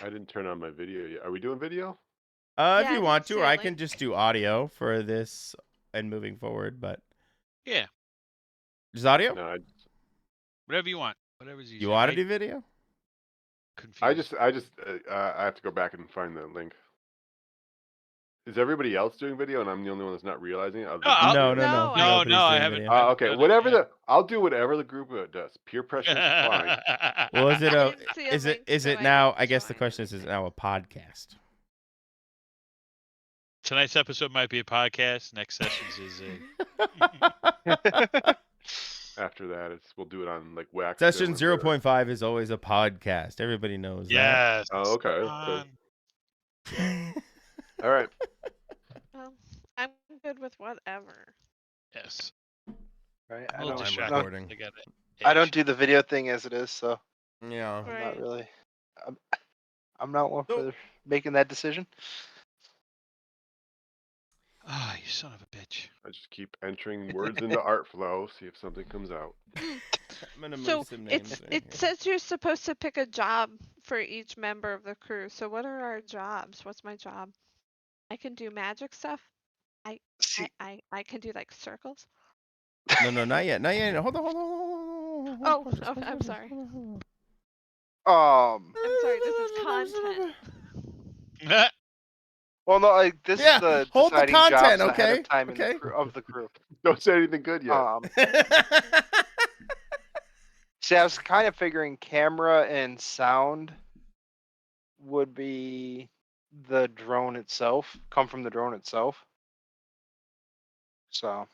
I didn't turn on my video yet. Are we doing video? If Yeah, you I want didn't to, see or a I can link. just do audio for this and moving forward. But Yeah, just audio. No, whatever you want. Whatever's easier. You want to do video? Confused. I have to go back and find the link. Is everybody else doing video and I'm the only one that's not realizing it? No, No. No, Nobody's I doing haven't. video. I haven't Okay, done it whatever yet. I'll do whatever the group does. Peer pressure is fine. Well, is it I a? didn't see a Is it? link, Is so it I now? didn't I guess the join question is it anything. now a podcast? Tonight's episode might be a podcast. Next sessions is a. After that, we'll do it on like wax. Session film or whatever. 0.5 is always a podcast. Everybody knows Yes. Oh, okay. that. All right. I'm good with whatever. Yes. Right. I'm I a little don't, distracted. recording. I got it. I don't do the video thing as it is, so Yeah. I'm Right. not really. I'm not one Nope. for making that decision. Ah, you son of a bitch. I just keep entering words into art flow, see if something comes out. I'm gonna move So some names in it here. says you're supposed to pick a job for each member of the crew. So what are our jobs? What's my job? I can do magic stuff. See, I can do like circles. No, not yet. Not yet. Hold on. Oh, I'm sorry. um. I'm sorry. This is content. Well, no, like this Yeah, is the hold the deciding content, jobs ahead okay? of time in Okay. the crew, of the crew. Don't say anything good yet. See, I was kind of figuring camera and sound would be the drone itself, come from the drone itself. So,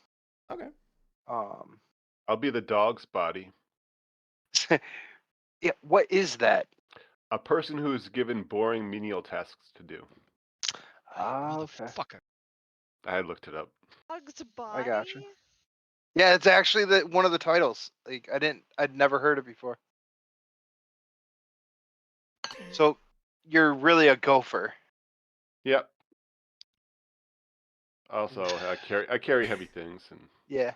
Okay. I'll be the dog's body. yeah, what is that? A person who is given boring menial tasks to do. Okay. Motherfucker. I looked it up. Dog's body. I gotcha. Yeah, it's actually one of the titles. Like I'd never heard it before. So, you're really a gopher. Yep. Also, I carry heavy things, and Yeah,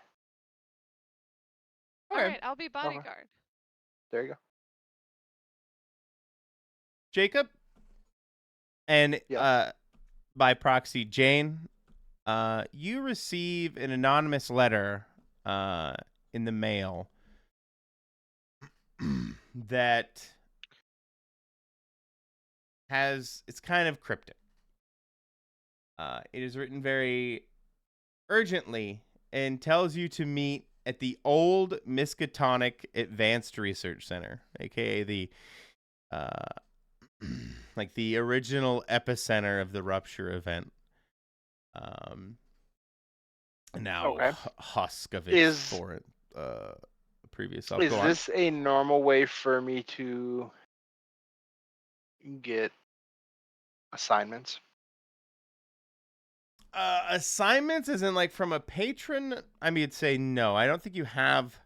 All Okay. right, I'll be bodyguard. there you go. Jacob, and Yes. by proxy, Jane, you receive an anonymous letter in the mail that it's kind of cryptic. It is written very urgently and tells you to meet at the old Miskatonic Advanced Research Center, aka the like the original epicenter of the Rupture event. Now Okay. husk of its for previous self. Is this a normal way for me to get assignments? Assignments as in like from a patron? I mean, I'd say no. I don't think you have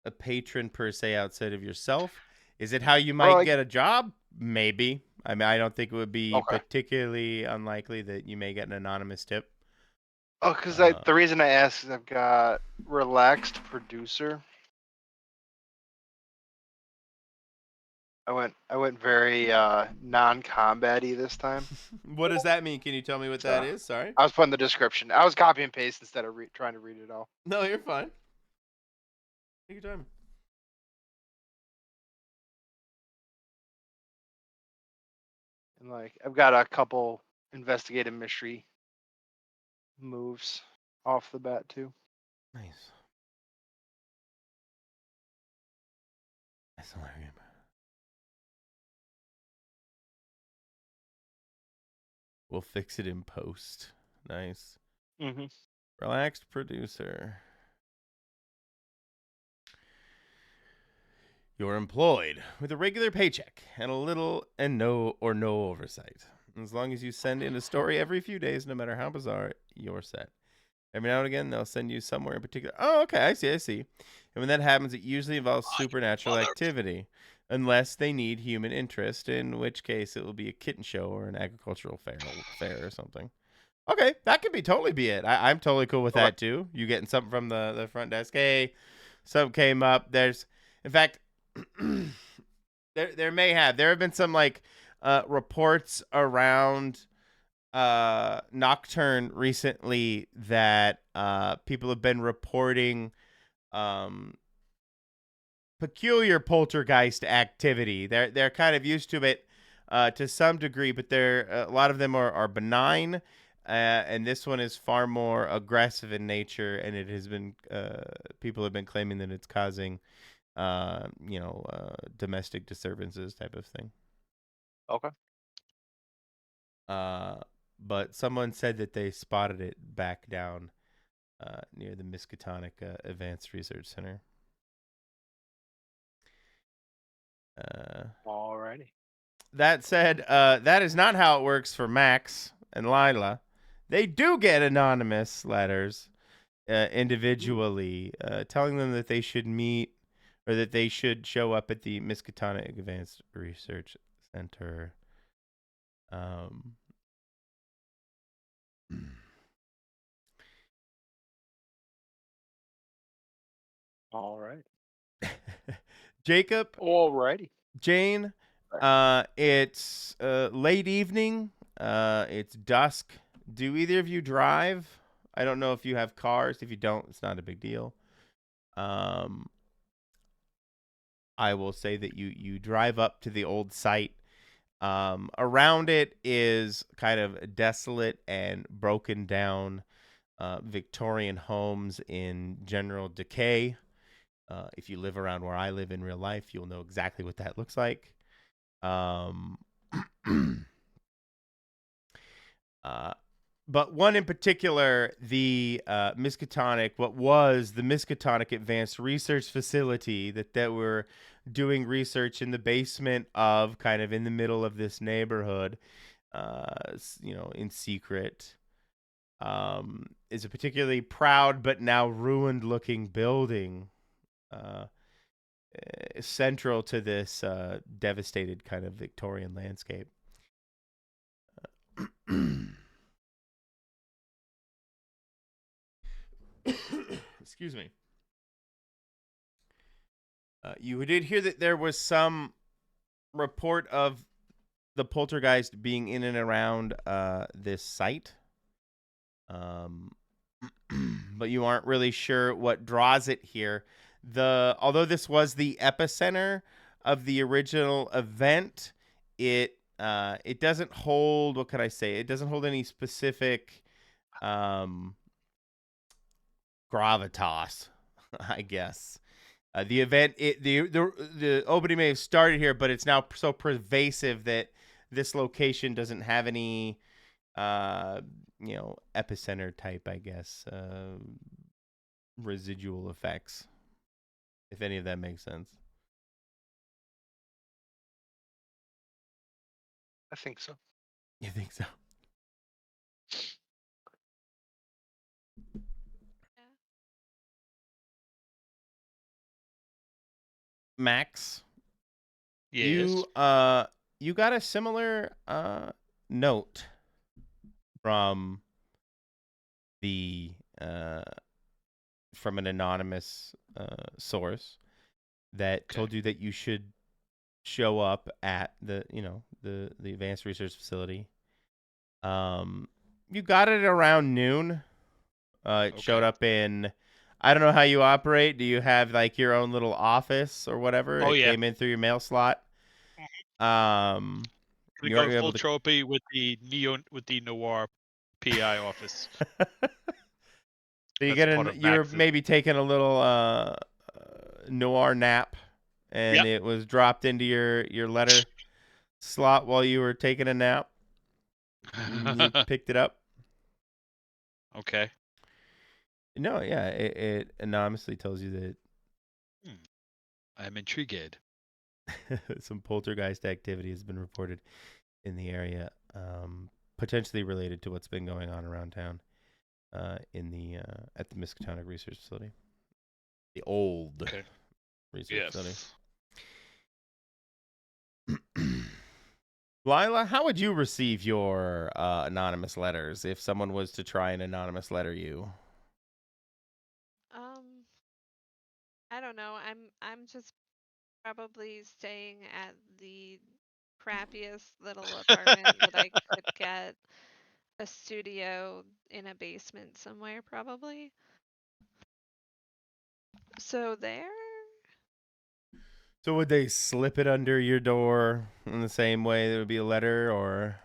a patron per se outside of yourself. Is it how you might get a job? Maybe. I mean, I don't think it would be particularly unlikely that you may get an anonymous tip. Oh, because the reason I asked is I've got relaxed producer. I went very non-combat-y this time. What does that mean? Can you tell me what that is? Sorry. I was putting the description. I was copy and paste instead of trying to read it all. No, you're fine. Take your time. And like I've got a couple investigative mystery moves off the bat too. Nice. That's hilarious. We'll fix it in post. Nice. Mm-hmm. Relaxed producer. You're employed with a regular paycheck and a little and no oversight. As long as you send in a story every few days, no matter how bizarre, you're set. Every now and again, they'll send you somewhere in particular. Oh, okay, I see. And when that happens, it usually involves supernatural activity, unless they need human interest, in which case it will be a kitten show or an agricultural fair or something. Okay, that could totally be it. I'm totally cool with that too. You getting something from the front desk? Hey, something came up. In fact, there have been some like reports around Nocturne recently that people have been reporting peculiar poltergeist activity. They're kind of used to it to some degree, but a lot of them are benign, and this one is far more aggressive in nature. And it has been people have been claiming that it's causing domestic disturbances type of thing. Okay. But someone said that they spotted it back down near the Miskatonic Advanced Research Center. Alrighty. That said, that is not how it works for Max and Lila. They do get anonymous letters individually telling them that they should meet or that they should show up at the Miskatonic Advanced Research Center. All right. Jacob, Alrighty. Jane, it's late evening. It's dusk. Do either of you drive? I don't know if you have cars. If you don't, it's not a big deal. I will say that you drive up to the old site. Around it is kind of desolate and broken down Victorian homes in general decay. If you live around where I live in real life, you'll know exactly what that looks like. But one in particular, the Miskatonic, what was the Miskatonic Advanced Research Facility that were doing research in the basement of, kind of in the middle of this neighborhood, in secret, is a particularly proud but now ruined-looking building central to this devastated kind of Victorian landscape. Excuse me. You did hear that there was some report of the poltergeist being in and around this site. But you aren't really sure what draws it here. Although this was the epicenter of the original event, it doesn't hold, what can I say? It doesn't hold any specific gravitas, I guess. The event, the opening may have started here, but it's now so pervasive that this location doesn't have any, epicenter type, I guess, residual effects, if any of that makes sense. I think so. You think so? Max, Yes. you got a similar note from the from an anonymous source that told you that you should show up at the Advanced Research Facility. You got it around noon. It showed up in. I don't know how you operate. Do you have like your own little office or whatever? Oh, It yeah. came in through your mail slot. We You go weren't able full to. trophy with the noir PI office. So That's part of you're Max's. maybe taking a little noir nap, and Yep. it was dropped into your letter slot while you were taking a nap. You picked it up. Okay. No, yeah, it anonymously tells you that I'm intrigued. some poltergeist activity has been reported in the area, potentially related to what's been going on around town at the Miskatonic Research Facility, the old research facility. Lila, how would you receive your anonymous letters if someone was to try and anonymous letter you? I don't know. I'm just probably staying at the crappiest little apartment that I could get a studio in a basement somewhere, probably. So there. So would they slip it under your door in the same way there would be a letter, or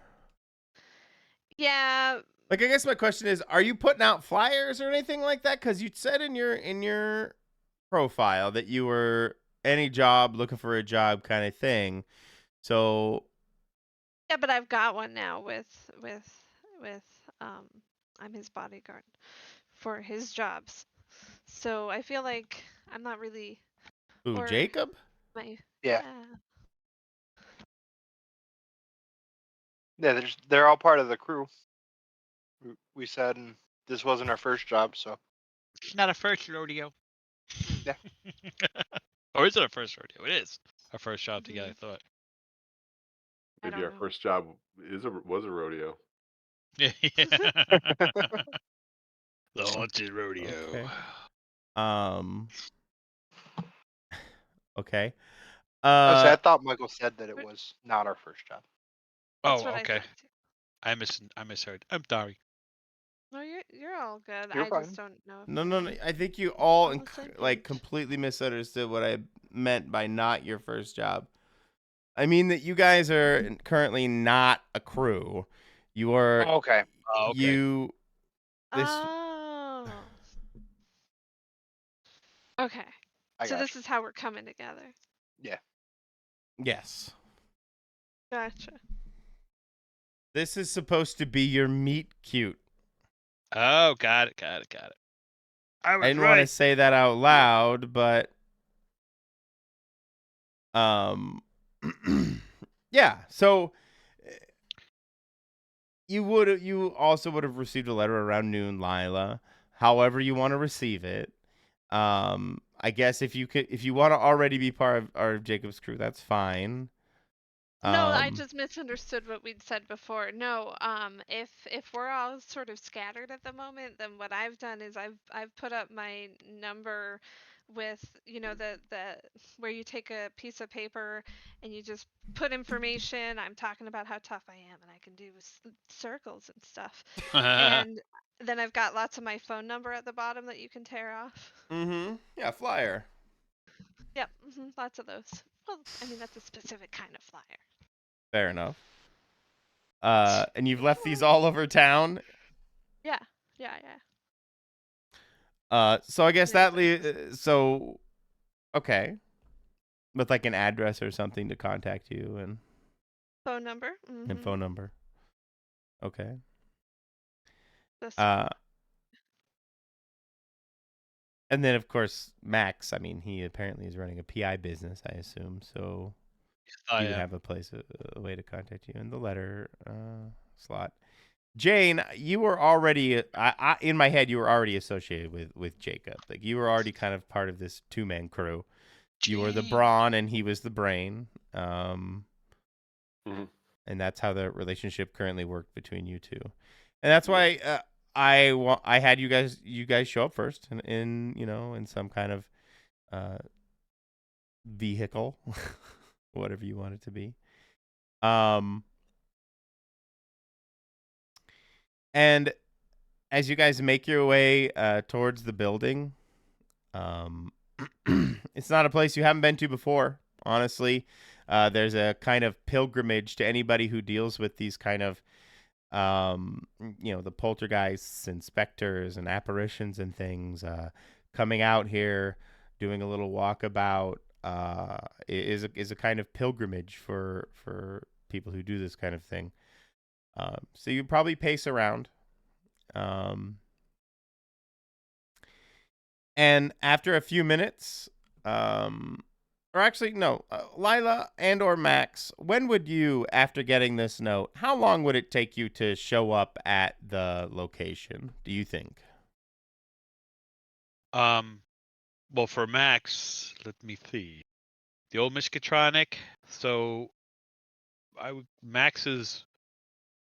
Yeah. like I guess my question is, are you putting out flyers or anything like that? Because you said in your profile that you were any job looking for a job kind of thing. So Yeah, but I've got one now with um I'm his bodyguard for his jobs. So I feel like I'm not really who, or Jacob? my Yeah. yeah. Yeah, they're all part of the crew. We said, and this wasn't our first job, so It's not a first rodeo. Yeah. Or is it our first rodeo? It is our first job together, I Mhm. thought. I Maybe don't our know. first job was a rodeo. Yeah. The haunted rodeo. Okay. Okay. I thought Michael said that it was not our first job. That's Oh, what okay. I said too. I misheard. I'm sorry. No, you're all good. You're I just fine. don't know if No. we're I think you all on the same like page. completely misunderstood what I meant by not your first job. I mean that you guys are currently not a crew. You are Okay. Oh, okay. you this Oh. Okay. I So got this is how we're coming together. Yeah. yes. Gotcha. This is supposed to be your meet cute. Oh, got it. I I was didn't want to right. say that out loud, but yeah. So you also would have received a letter around noon, Lila. However you want to receive it. I guess if you want to already be part of our Jacob's crew, that's fine. No, I just misunderstood what we'd said before. No, if we're all sort of scattered at the moment, then what I've done is I've put up my number with, you know, the where you take a piece of paper and you just put information. I'm talking about how tough I am and I can do circles and stuff. And then I've got lots of my phone number at the bottom that you can tear off. Yeah, flyer. Yep, lots of those. Well, I mean that's a specific kind of flyer. Fair enough. And you've left these all over town. Yeah. So I guess Many that places. so okay, with like an address or something to contact you and Phone number. phone number. Okay. This And then of course Max. I mean, he apparently is running a PI business, I assume. So he would have a place, a way to contact you in the letter slot. Jane, you were already in my head. You were already associated with Jacob. Like you were already kind of part of this 2-man crew. You were the brawn and he was the brain. And that's how the relationship currently worked between you two. And that's why I had you guys show up first in you know, in some kind of vehicle, whatever you want it to be. And as you guys make your way towards the building, it's not a place you haven't been to before, honestly. There's a kind of pilgrimage to anybody who deals with these kind of, you know, the poltergeists and specters and apparitions and things. Coming out here, doing a little walkabout, is a kind of pilgrimage for people who do this kind of thing. So you probably pace around. And after a few minutes, or actually, no, Lila and or Max, when would you, after getting this note, how long would it take you to show up at the location, do you think? Well, for Max, let me see. The old Miskatonic. So, Max's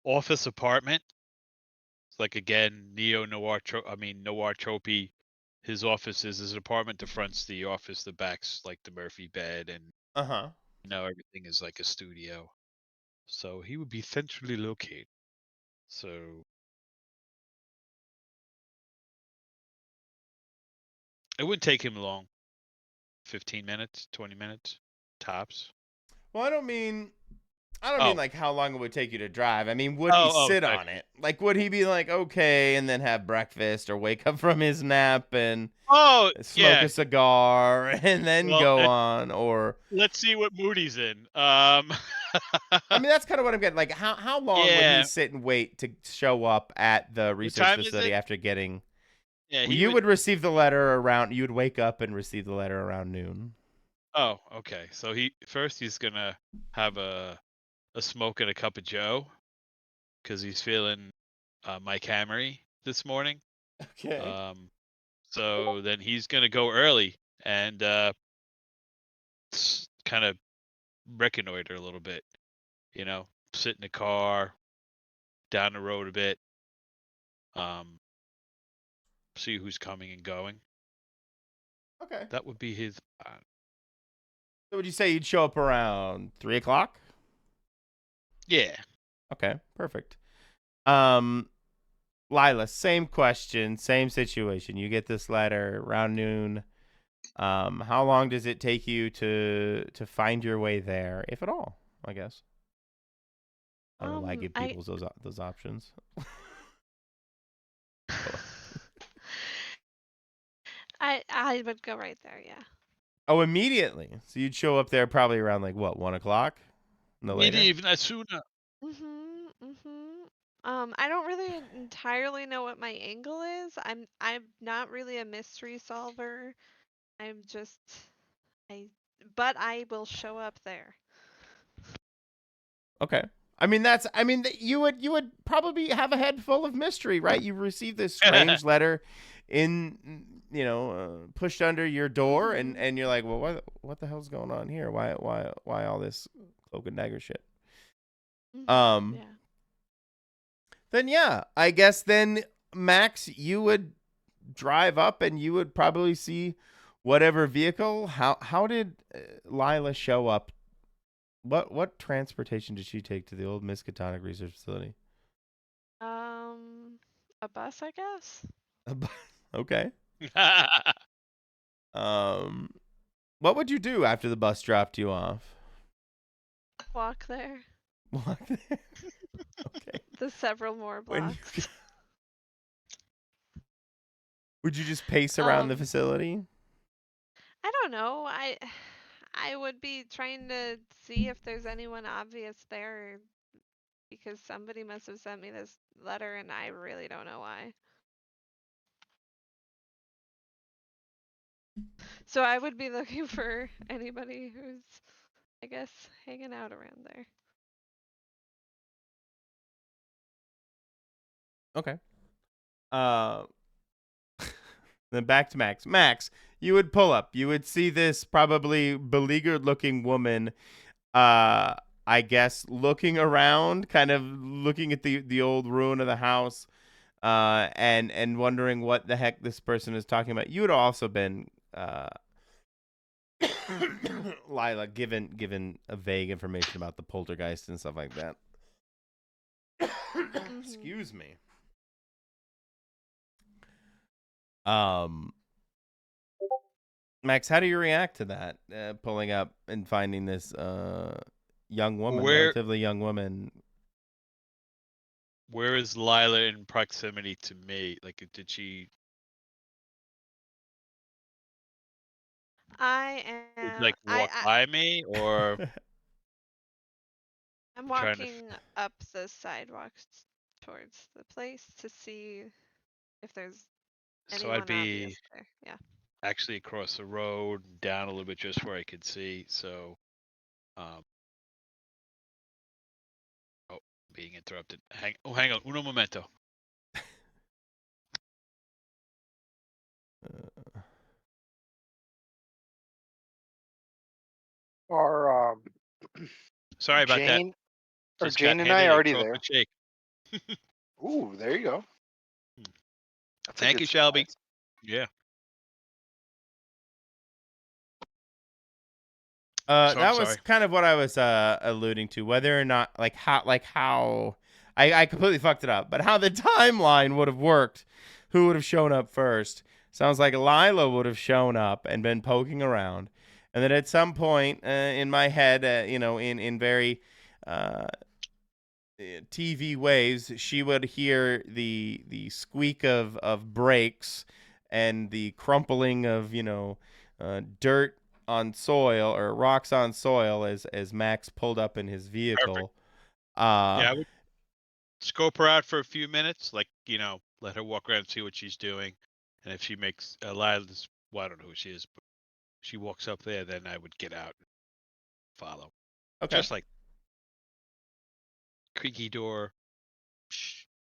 office apartment. It's like again noir tropey. His office is his apartment. The front's the office. The back's like the Murphy bed, and Uh-huh. everything is like a studio. So he would be centrally located. So it wouldn't take him long. 15 minutes, 20 minutes, tops. Well, I don't mean Oh. like how long it would take you to drive. I mean, would he Oh, sit okay. on it? Like, would he be like, okay, and then have breakfast or wake up from his nap and Oh, smoke yeah. a cigar and then Well, go on? Or let's see what mood he's in. I mean, that's kind of what I'm getting. Like, how long would he Yeah. sit and wait to show up at the research time is facility it? after getting? Yeah, Well, he you would receive the letter around. You would wake up and receive the letter around noon. Oh, okay. So he's gonna have a smoke and a cup of Joe because he's feeling Mike Hammery this morning. Okay. So then he's gonna go early and kind of reconnoiter a little bit. You know, sit in the car, down the road a bit, see who's coming and going. Okay. That would be his plan. So would you say you'd show up around 3:00? Yeah. Okay, perfect. Lila, same question, same situation. You get this letter around noon. How long does it take you to find your way there, if at all? I guess. I don't know why I give people those options. I would go right there, yeah. Oh, immediately. So you'd show up there probably around like what, 1:00? No later. Maybe even as sooner. I don't really entirely know what my angle is. I'm not really a mystery solver. I'm just but I will show up there. Okay. You would probably have a head full of mystery, right? You received this strange letter pushed under your door, and you're like, well, what the hell's going on here? Why all this cloak and dagger shit? Yeah. Then yeah, I guess then Max, you would drive up and you would probably see whatever vehicle. How did Lila show up? What transportation did she take to the old Miskatonic Research Facility? A bus, I guess. A bus. Okay. What would you do after the bus dropped you off? Walk there. Walk there. Okay. The several more blocks. Would you just pace around the facility? I don't know. I would be trying to see if there's anyone obvious there, because somebody must have sent me this letter and I really don't know why. So I would be looking for anybody who's, I guess, hanging out around there. Okay. Then back to Max. Max, you would pull up. You would see this probably beleaguered-looking woman, I guess, looking around, kind of looking at the old ruin of the house, and wondering what the heck this person is talking about. You would have also been, Lila, given a vague information about the poltergeist and stuff like that. Excuse me. Max, how do you react to that? Pulling up and finding this young woman, relatively young woman. Where is Lila in proximity to me? Like, did she? I am like walk by me, or I'm walking up the sidewalks towards the place to see if there's anyone so I'd be obvious there. Yeah. actually across the road, down a little bit, just where I could see. So, being interrupted. Hang on, uno momento. Or Sorry about Jane, that. or Just Jane got and I handed a already chocolate there. shake. Ooh, there you go. That's Thank you, Shelby. Yeah. So I'm That was sorry. kind of what I was alluding to, whether or not how I completely fucked it up, but how the timeline would have worked, who would have shown up first. Sounds like Lila would have shown up and been poking around, and then at some point in my head, in very TV waves, she would hear the squeak of brakes and the crumpling of dirt on soil or rocks on soil as Max pulled up in his vehicle. Yeah, I would scope her out for a few minutes, like, let her walk around and see what she's doing. And if she makes Lila's, well, I don't know who she is, but she walks up there, then I would get out and follow. Okay. Just like creaky door,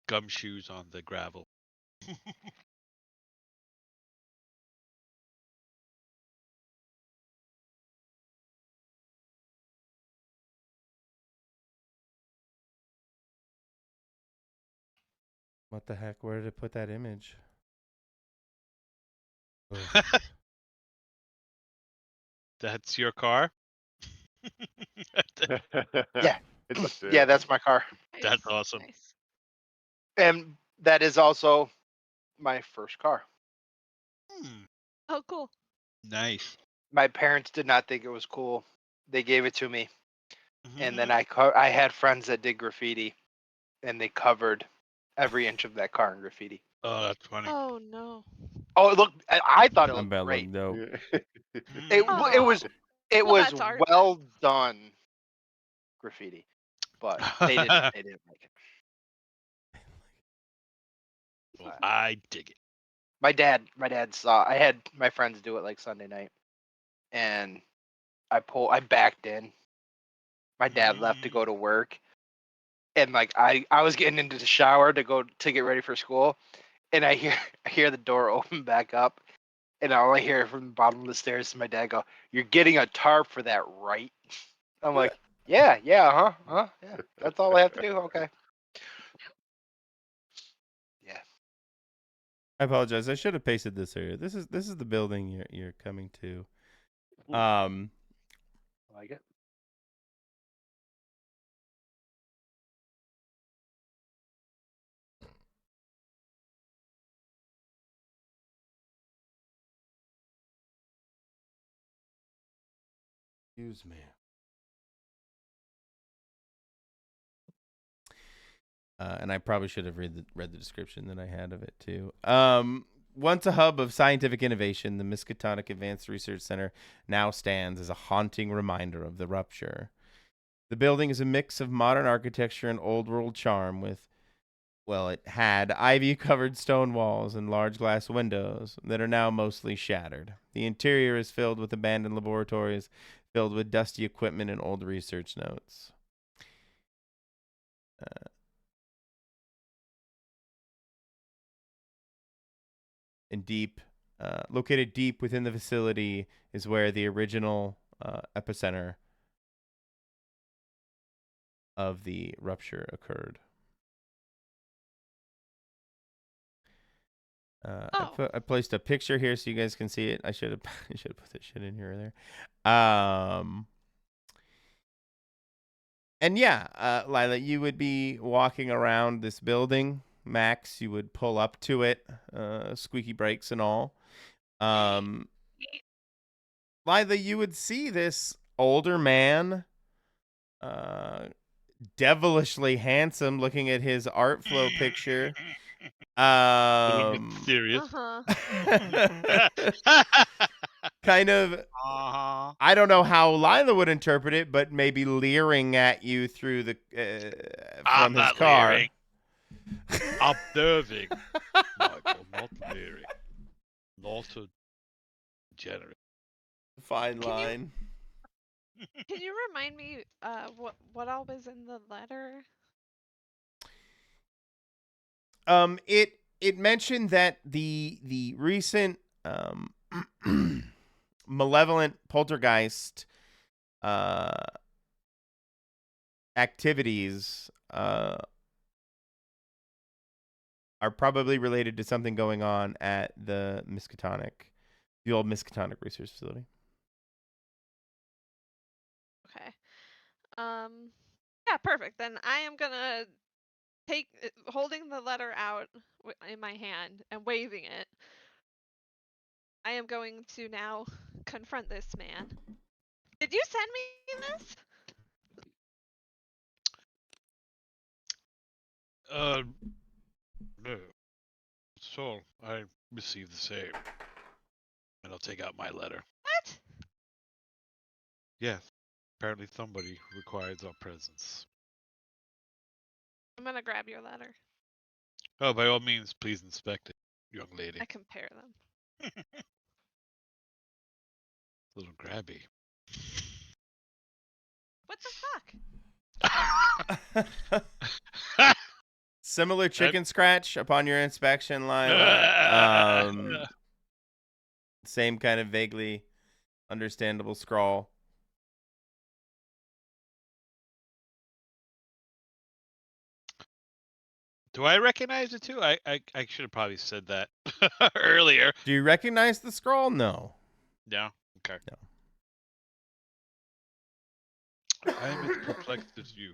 gumshoes on the gravel. What the heck? Where did it put that image? Ugh. That's your car? Yeah. It's up there. Yeah, that's my car. That's awesome. Nice. And that is also my first car. Oh, cool. Nice. My parents did not think it was cool. They gave it to me. And then Mm-hmm. I had friends that did graffiti, and they covered every inch of that car in graffiti. Oh, that's funny. Oh no. Oh, it looked. I thought it I'm looked about great. no. It Oh. was Well, that's art. well done graffiti, but they didn't like it. Well, I dig it. My dad saw. I had my friends do it like Sunday night, and I backed in. My dad left to go to work, and like I was getting into the shower to get ready for school, and I hear the door open back up, and I only hear from the bottom of the stairs my dad go, "You're getting a tarp for that, right?" I'm like, yeah, yeah, yeah. That's all I have to do. Okay. Yeah. I apologize. I should have pasted this area. This is the building you're coming to. I like it. Excuse me. And I probably should have read the description that I had of it too. Once a hub of scientific innovation, the Miskatonic Advanced Research Center now stands as a haunting reminder of the rupture. The building is a mix of modern architecture and old world charm with, well, it had ivy-covered stone walls and large glass windows that are now mostly shattered. The interior is filled with abandoned laboratories, filled with dusty equipment and old research notes. Located deep within the facility is where the original epicenter of the rupture occurred. I placed a picture here so you guys can see it. I should have put this shit in here or there. And yeah, Lila, you would be walking around this building. Max, you would pull up to it, squeaky brakes and all. Lila, you would see this older man, devilishly handsome, looking at his art flow picture. Serious. Kind of. I don't know how Lila would interpret it, but maybe leering at you through the from his car. Leering. Observing. Michael, not leering. Not a degenerate. Fine line. Can you remind me what all was in the letter? It mentioned that the recent malevolent poltergeist activities are probably related to something going on at the old Miskatonic Research Facility. Yeah, perfect. Then I am gonna take holding the letter out in my hand and waving it. I am going to now confront this man. Did you send me this? No. So I received the same, and I'll take out my letter. What? Yes. Apparently somebody requires our presence. I'm gonna grab your letter. Oh, by all means, please inspect it, young lady. I compare them. A little grabby. What the fuck? Similar chicken scratch upon your inspection, Lila. Same kind of vaguely understandable scrawl. Do I recognize it too? I should have probably said that earlier. Do you recognize the scroll? No. No? Okay. No. I am as perplexed as you.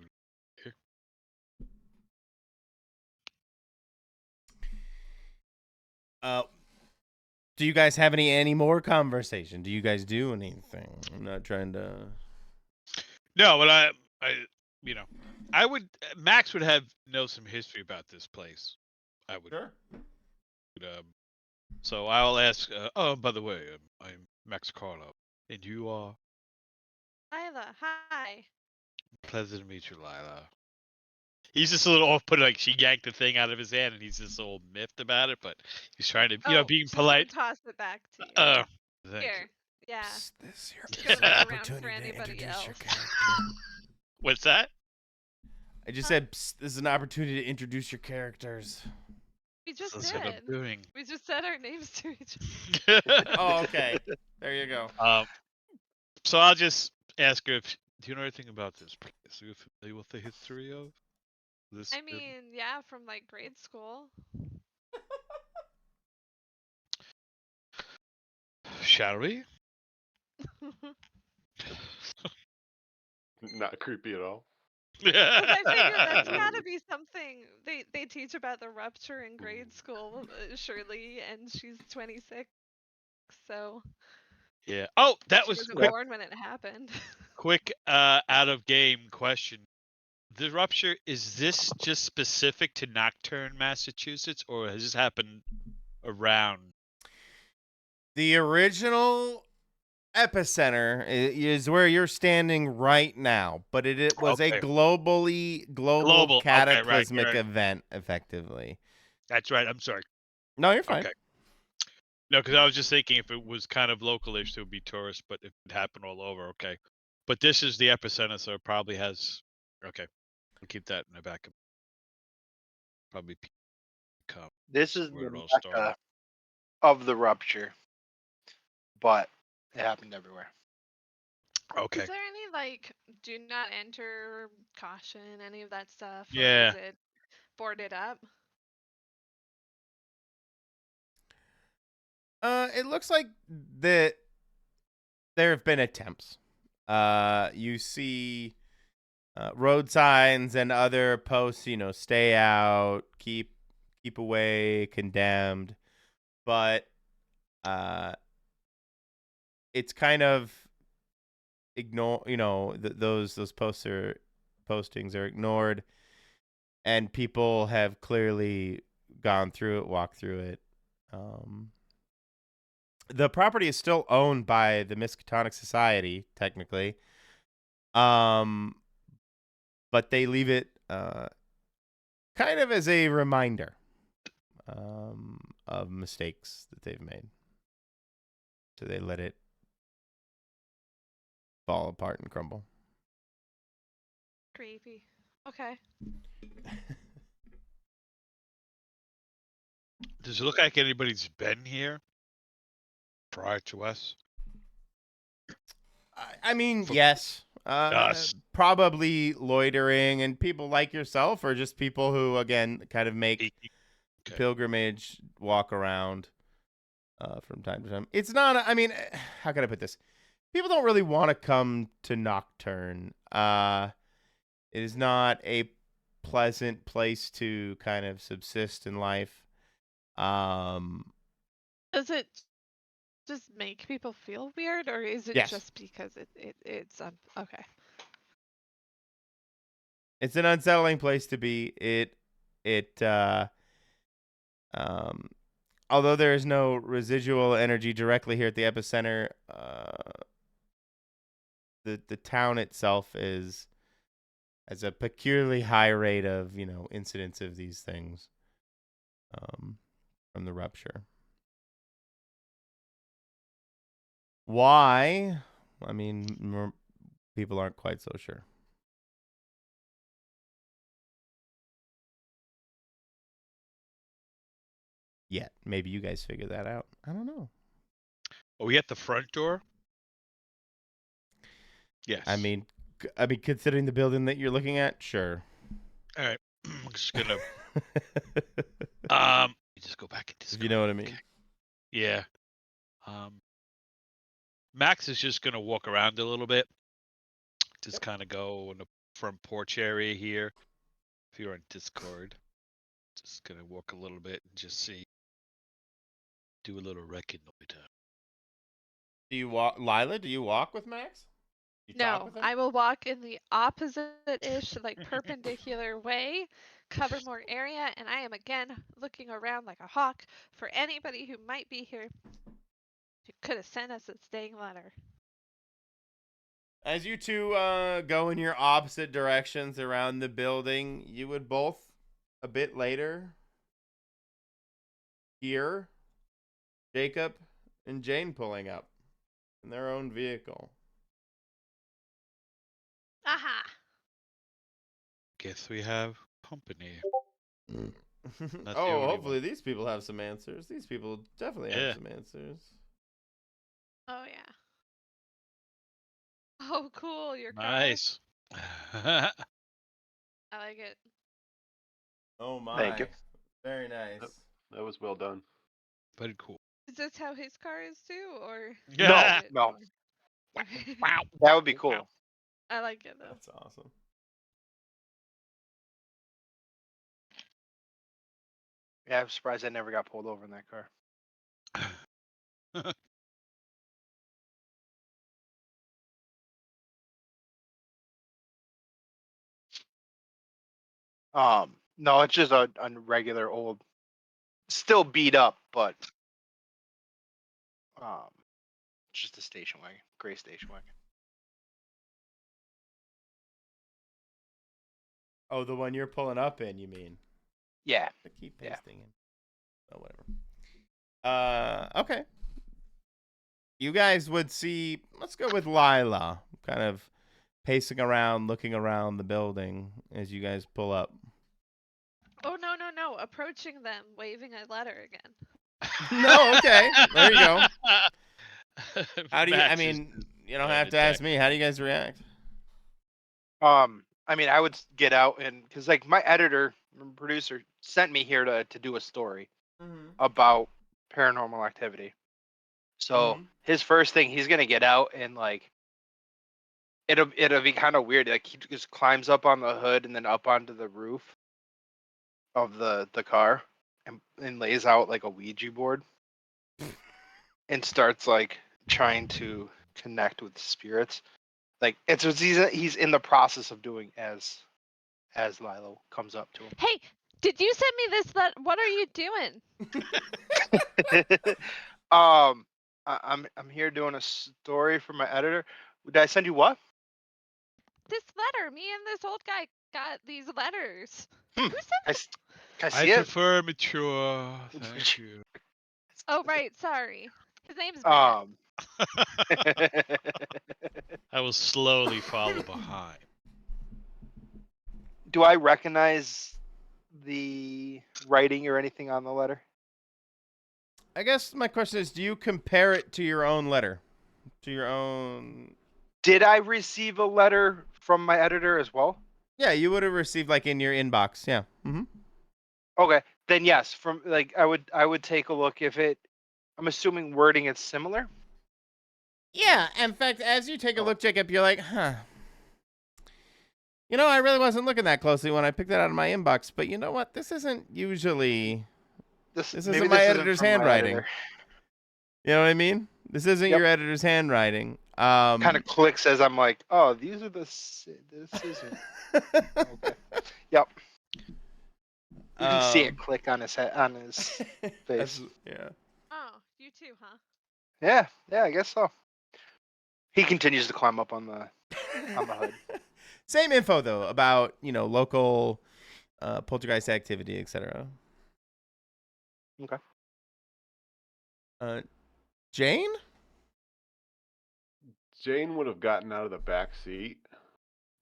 Do you guys have any more conversation? Do you guys do anything? I'm not trying to. No, but I I would. Max would know some history about this place. I would. Sure. So I'll ask. Oh, by the way, I'm Max Carlo, and you are. Lila, hi. Pleasure to meet you, Lila. He's just a little off-put. Like she yanked the thing out of his hand, and he's just all miffed about it. But he's trying to, being she's polite. Gonna toss it back to you. Thank Here. you. Yeah. This Don't look around for anybody else. What's that? I just said this is an opportunity to introduce your characters. We just That's what I'm did. doing. We just said our names to each Oh, okay. There you go. So I'll just ask her if do you know anything about this place? Are you familiar with the history of this? I mean, yeah, from like grade school. Shall we? Not creepy at all. Like, I figured that's gotta be something they teach about the rupture in grade school, surely, and she's 26, so. Yeah. Oh, that she was wasn't quick. born when it happened. Quick, out of game question. The rupture, is this just specific to Nocturne, Massachusetts, or has this happened around? The original epicenter is where you're standing right now, but it was a global cataclysmic event, effectively. That's right. I'm sorry. No, you're fine. Okay. No, because I was just thinking if it was kind of localish, it would be tourist, but if it happened all over, okay. But this is the epicenter, so it probably has. Okay, I'll keep that in the back. Probably come. This is Where the it all Mecca started. of the rupture, but it happened everywhere. Okay. Is there any like do not enter caution, any of that stuff? Yeah. Or is it boarded up? It looks like that there have been attempts. You see road signs and other posts, stay out, keep away, condemned. But it's kind of those postings are ignored, and people have clearly gone through it, walked through it. The property is still owned by the Miskatonic Society, technically. But they leave it kind of as a reminder of mistakes that they've made. So they let it fall apart and crumble. Creepy. Okay. Does it look like anybody's been here prior to us? I mean, yes. Us. Probably loitering, and people like yourself, or just people who, again, kind of make pilgrimage, walk around from time to time. It's not, how can I put this? people don't really want to come to Nocturne. It is not a pleasant place to kind of subsist in life. Does it just make people feel weird, or is it Yes. just because it's okay? It's an unsettling place to be. Although there is no residual energy directly here at the epicenter, the town itself has a peculiarly high rate of incidents of these things from the rupture. Why? I mean, people aren't quite so sure. Yet. Maybe you guys figure that out. I don't know. Are we at the front door? Yes. I mean, considering the building that you're looking at, sure. All right. I'm just gonna just go back into if you know what I mean. Okay. Yeah. Max is just gonna walk around a little bit. Just kind of go in the front porch area here. If you're on Discord, just gonna walk a little bit and just see. Do a little reconnoiter. Do you walk, Lila? Do you walk with Max? No, I will walk in the opposite-ish, like perpendicular way, cover more area, and I am again looking around like a hawk for anybody who might be here who could have sent us a dang letter. As you two go in your opposite directions around the building, you would both, a bit later, hear Jacob and Jane pulling up in their own vehicle. Aha! Guess we have company. Oh, hopefully these people have some answers. These people definitely have some answers. Oh, yeah. Oh, cool. Your car. Nice. I like it. Oh, my. Thank you. Very nice. That was well done. Very cool. Is this how his car is too, or? Yeah. No. Okay. Wow. That would be cool. I like it though. That's awesome. Yeah, I'm surprised I never got pulled over in that car. No, it's just a regular old, still beat up, but just a station wagon, gray station wagon. Oh, the one you're pulling up in, you mean? Yeah. I keep pasting in. Oh, whatever. Okay. You guys would see, let's go with Lila, kind of pacing around, looking around the building as you guys pull up. Oh, no. Approaching them, waving a letter again. No, okay. There you go. How do you, Max I mean, you don't have to ask me. How do you guys react? I mean, I would get out and, because like my editor and producer sent me here to do a story about paranormal activity. So his first thing, he's gonna get out and like it'll be kind of weird. Like he just climbs up on the hood and then up onto the roof of the car and lays out like a Ouija board and starts like trying to connect with spirits. Like it's what he's in the process of doing as Lilo comes up to him. Hey, did you send me this letter? What are you doing? I'm here doing a story for my editor. Did I send you what? This letter. Me and this old guy got these letters. Who sent this? Can I see it? prefer mature. Thank you. Oh, right. Sorry. His name's Matt. I will slowly follow behind. Do I recognize the writing or anything on the letter? I guess my question is, do you compare it to your own letter? To your own... Did I receive a letter from my editor as well? Yeah, you would have received like in your inbox. Yeah. Okay, then yes. From like I would take a look if it. I'm assuming wording is similar. Yeah, in fact, as you take a look, Jacob, you're like, huh. You know, I really wasn't looking that closely when I picked that out of my inbox, but you know what? This isn't usually... This isn't my editor's handwriting. You know what I mean? This isn't your editor's handwriting. Kind of clicks as I'm like, oh, these are this isn't. Okay. Yep. You can see it click on his head, on his face. Yeah. Oh, you too, huh? Yeah, I guess so. He continues to climb up on the hood. Same info though about local poltergeist activity, etc. Okay. Jane? Jane would have gotten out of the back seat,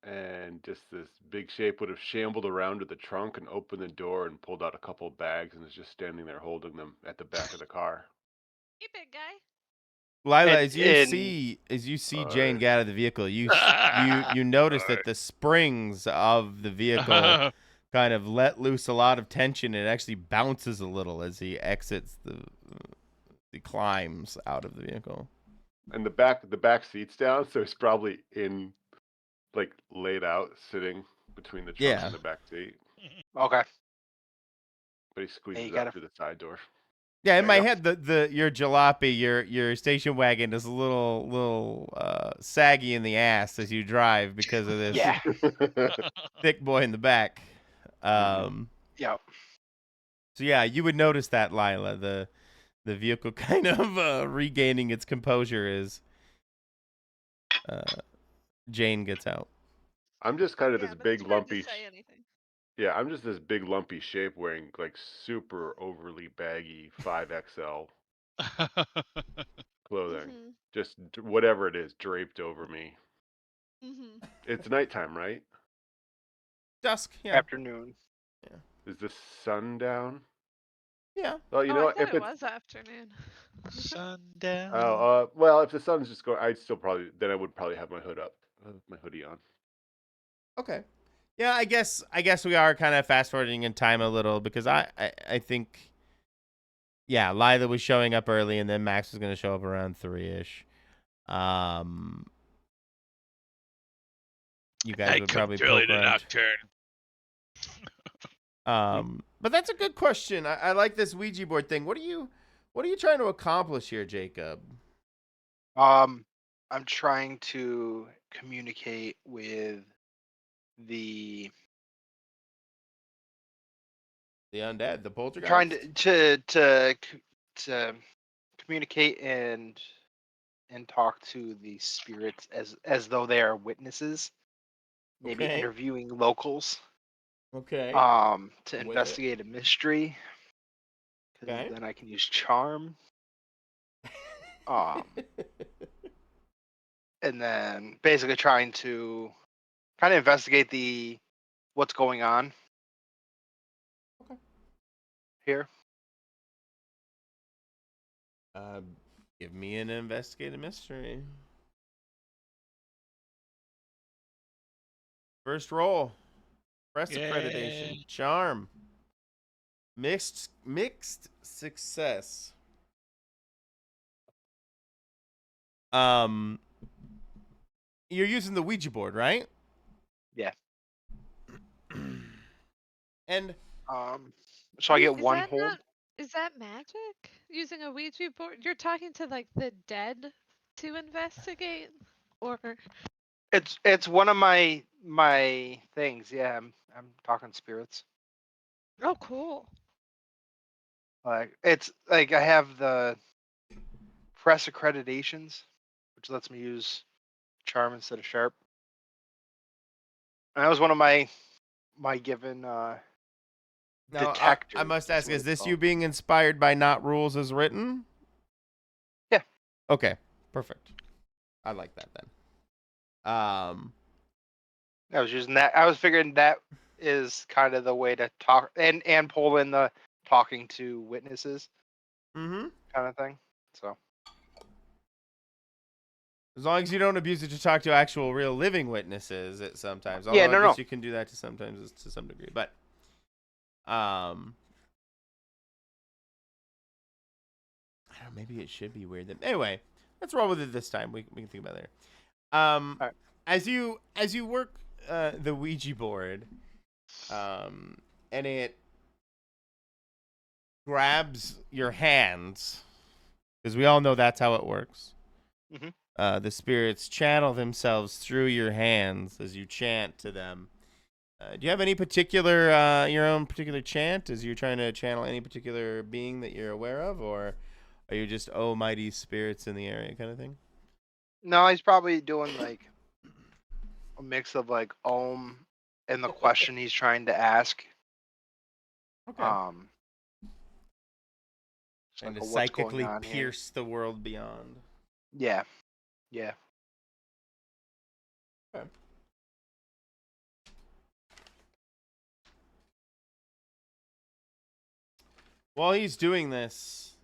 and just this big shape would have shambled around to the trunk and opened the door and pulled out a couple of bags and is just standing there holding them at the back of the car. Hey, big guy. Lila, as you see Jane get out of the vehicle, you notice that the springs of the vehicle kind of let loose a lot of tension. It actually bounces a little as he exits the climbs out of the vehicle. And the back seat's down, so he's probably laid out, sitting between the trunk and the back seat. Okay. But he squeezes out through the side door. Yeah, in my head, your jalopy, your station wagon is a little saggy in the ass as you drive because of this thick boy in the back. Yeah. So yeah, you would notice that, Lila, the vehicle kind of regaining its composure as Jane gets out. I'm just kind of this big lumpy. Say anything. Yeah, I'm just this big lumpy shape wearing super overly baggy 5XL clothing. Mm-hmm. Just whatever it is draped over me. Mm-hmm. It's nighttime, right? Dusk, yeah. Afternoon. Yeah. Is the sun down? Yeah. Well, you know, if it was afternoon. Sundown. Oh, well, if the sun's just going, I would probably have my hood up, my hoodie on. Okay. Yeah, I guess we are kind of fast forwarding in time a little because I think, yeah, Lila was showing up early and then Max was going to show up around 3-ish. You guys would probably poke around. Nocturne. But that's a good question. I like this Ouija board thing. What are you trying to accomplish here, Jacob? I'm trying to communicate with the undead, the poltergeist. Trying to communicate and talk to the spirits as though they are witnesses. Maybe interviewing locals. Okay. To investigate a mystery. Because then I can use charm. And then basically trying to kind of investigate what's going on. Okay. Here. Give me an investigate a mystery. First roll. Press accreditation. Charm. Mixed success. You're using the Ouija board, right? Yeah. And so I get one hold. Is that magic? Using a Ouija board? You're talking to the dead to investigate, or? It's one of my things. Yeah, I'm talking spirits. Oh, cool. It's I have the press accreditations, which lets me use charm instead of sharp. And that was one of my given detectors. I must ask, is this you being inspired by Not Rules as Written? Yeah. Okay, perfect. I like that then. I was using that. I was figuring that is kind of the way to talk and pull in the talking to witnesses kind of thing. So as long as you don't abuse it to talk to actual real living witnesses at sometimes. Yeah, I guess you can do that to some degree. But I don't know, maybe it should be weird. Anyway, let's roll with it this time. We can think about it later. right. As you work the Ouija board, and it grabs your hands, because we all know that's how it works. Mm-hmm. The spirits channel themselves through your hands as you chant to them. Do you have any particular your own particular chant as you're trying to channel any particular being that you're aware of, or are you just oh mighty spirits in the area kind of thing? No, he's probably doing like a mix of like Om and the question he's trying to ask. Okay. So And like to what's going psychically on here? pierce the world beyond. Yeah. Yeah. Okay. While he's doing this,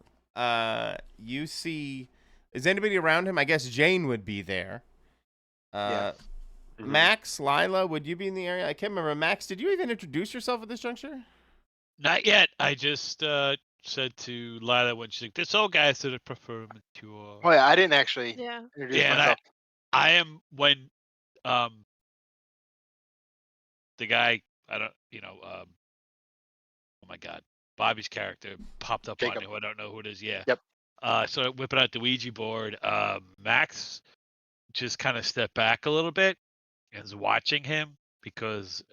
you see, is anybody around him? I guess Jane would be there. Yeah. Max, Lila, would you be in the area? I can't remember. Max, did you even introduce yourself at this juncture? Not yet. I just said to Lila when she's like, "This old guy said I prefer mature." Oh yeah, I didn't actually Yeah. introduce Yeah, and myself. I am when the guy oh my God, Bobby's character popped up Jacob. on me who I don't know who it is. Yeah. Yep. So I whip out the Ouija board. Max just kind of stepped back a little bit and is watching him because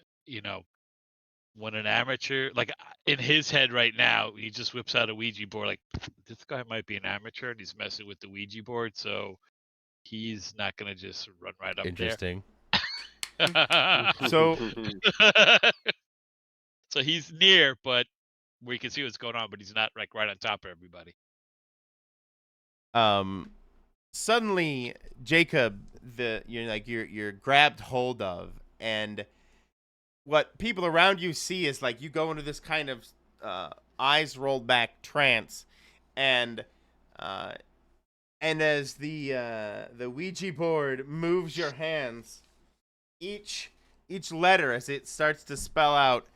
when an amateur, like in his head right now, he just whips out a Ouija board like this guy might be an amateur and he's messing with the Ouija board, so he's not gonna just run right up Interesting. there. So So he's near, but we can see what's going on, but he's not like right on top of everybody. Suddenly, Jacob, you're grabbed hold of, and what people around you see is like you go into this kind of eyes rolled back trance, and as the Ouija board moves your hands, each letter as it starts to spell out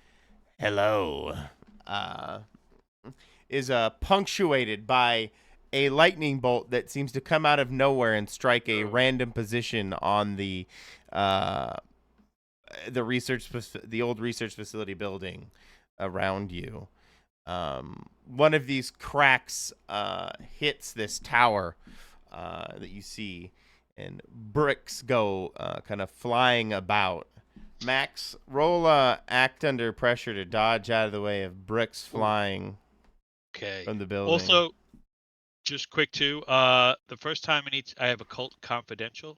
hello is punctuated by a lightning bolt that seems to come out of nowhere and strike a random position on the old research facility building around you. One of these cracks hits this tower that you see, and bricks go kind of flying about. Max, roll act under pressure to dodge out of the way of bricks flying from the building. Also, just quick too, the first time in each, I have occult confidential.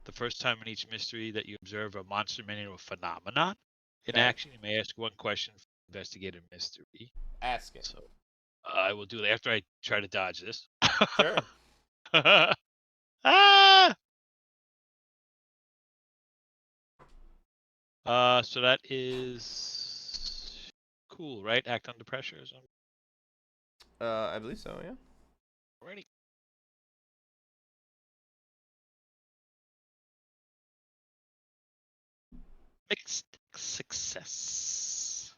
The first time in each mystery that you observe a monster, meaning or phenomenon in action, you may ask one question for investigative mystery. Ask it. So I will do that after I try to dodge this. Sure. So that is cool, right? Act under pressure or something? I believe so, yeah. Alrighty. Mixed success.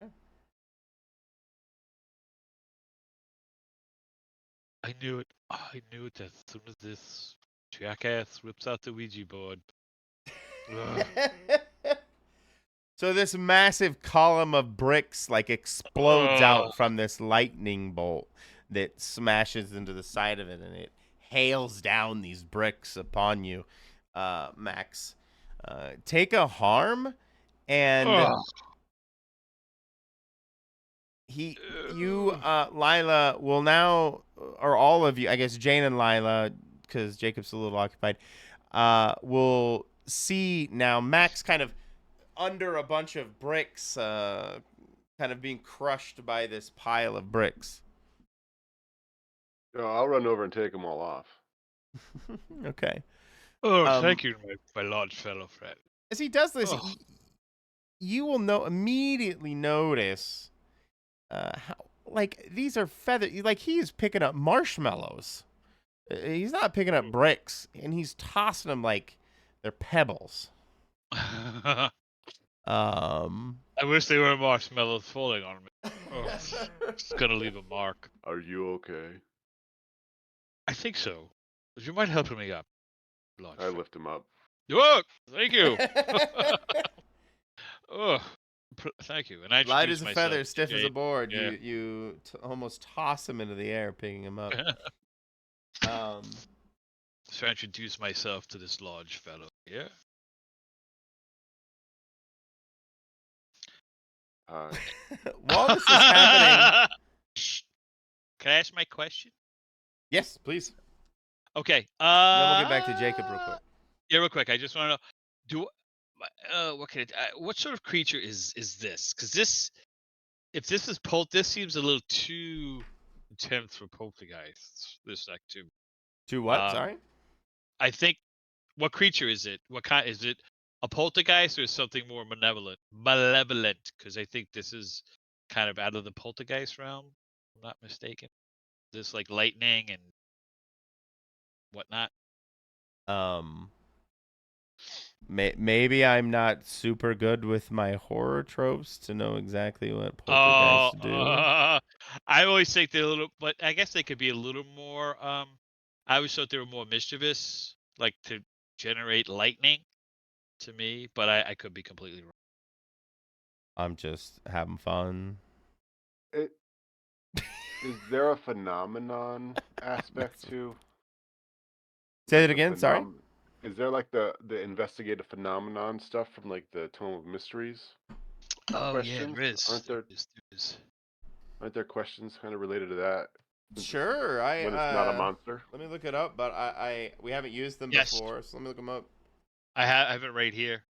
Yeah. I knew it. I knew it as soon as this jackass whips out the Ouija board. So this massive column of bricks like explodes out from this lightning bolt that smashes into the side of it, and it hails down these bricks upon you, Max. Take a harm, and Lila will now, or all of you, I guess Jane and Lila, because Jacob's a little occupied, will see now Max kind of under a bunch of bricks, kind of being crushed by this pile of bricks. I'll run over and take them all off. Okay. Thank you, my large fellow friend. As he does this, you will immediately notice how, like, these are feathered. Like, he is picking up marshmallows. He's not picking up bricks, and he's tossing them like they're pebbles. I wish they were marshmallows falling on me. It's gonna leave a mark. Are you okay? I think so. Would you mind helping me up, Lord? I lift him up. Oh, thank you. Oh, thank you. And I Light introduce as a myself. feather, stiff as a Jade. board. Yeah. You almost toss him into the air, picking him up. So I introduce myself to this large fellow. Yeah. While this is happening, Can I ask my question? yes, please. Okay. Then we'll get back to Jacob real quick. Yeah, real quick. I just want to know, what can it? What sort of creature is this? Because if this is this seems a little too intense for poltergeists. This activity. To what? Sorry. I think. What creature is it? What kind is it? A poltergeist or something more malevolent? Malevolent, because I think this is kind of out of the poltergeist realm. If I'm not mistaken. This like lightning and whatnot. Maybe I'm not super good with my horror tropes to know exactly what poltergeists do. I always think they're a little, but I guess they could be a little more. I always thought they were more mischievous, like to generate lightning. To me, but I could be completely wrong. I'm just having fun. Is there a phenomenon aspect to? Say that again. Sorry. Is there like the investigative phenomenon stuff from like the Tome of Mysteries? Oh questions? yeah, there is. Aren't Aren't there questions kind of related to that? Sure. When it's not a monster. Let me look it up, but we haven't used them Yes. before, so let me look them up. I have it right here.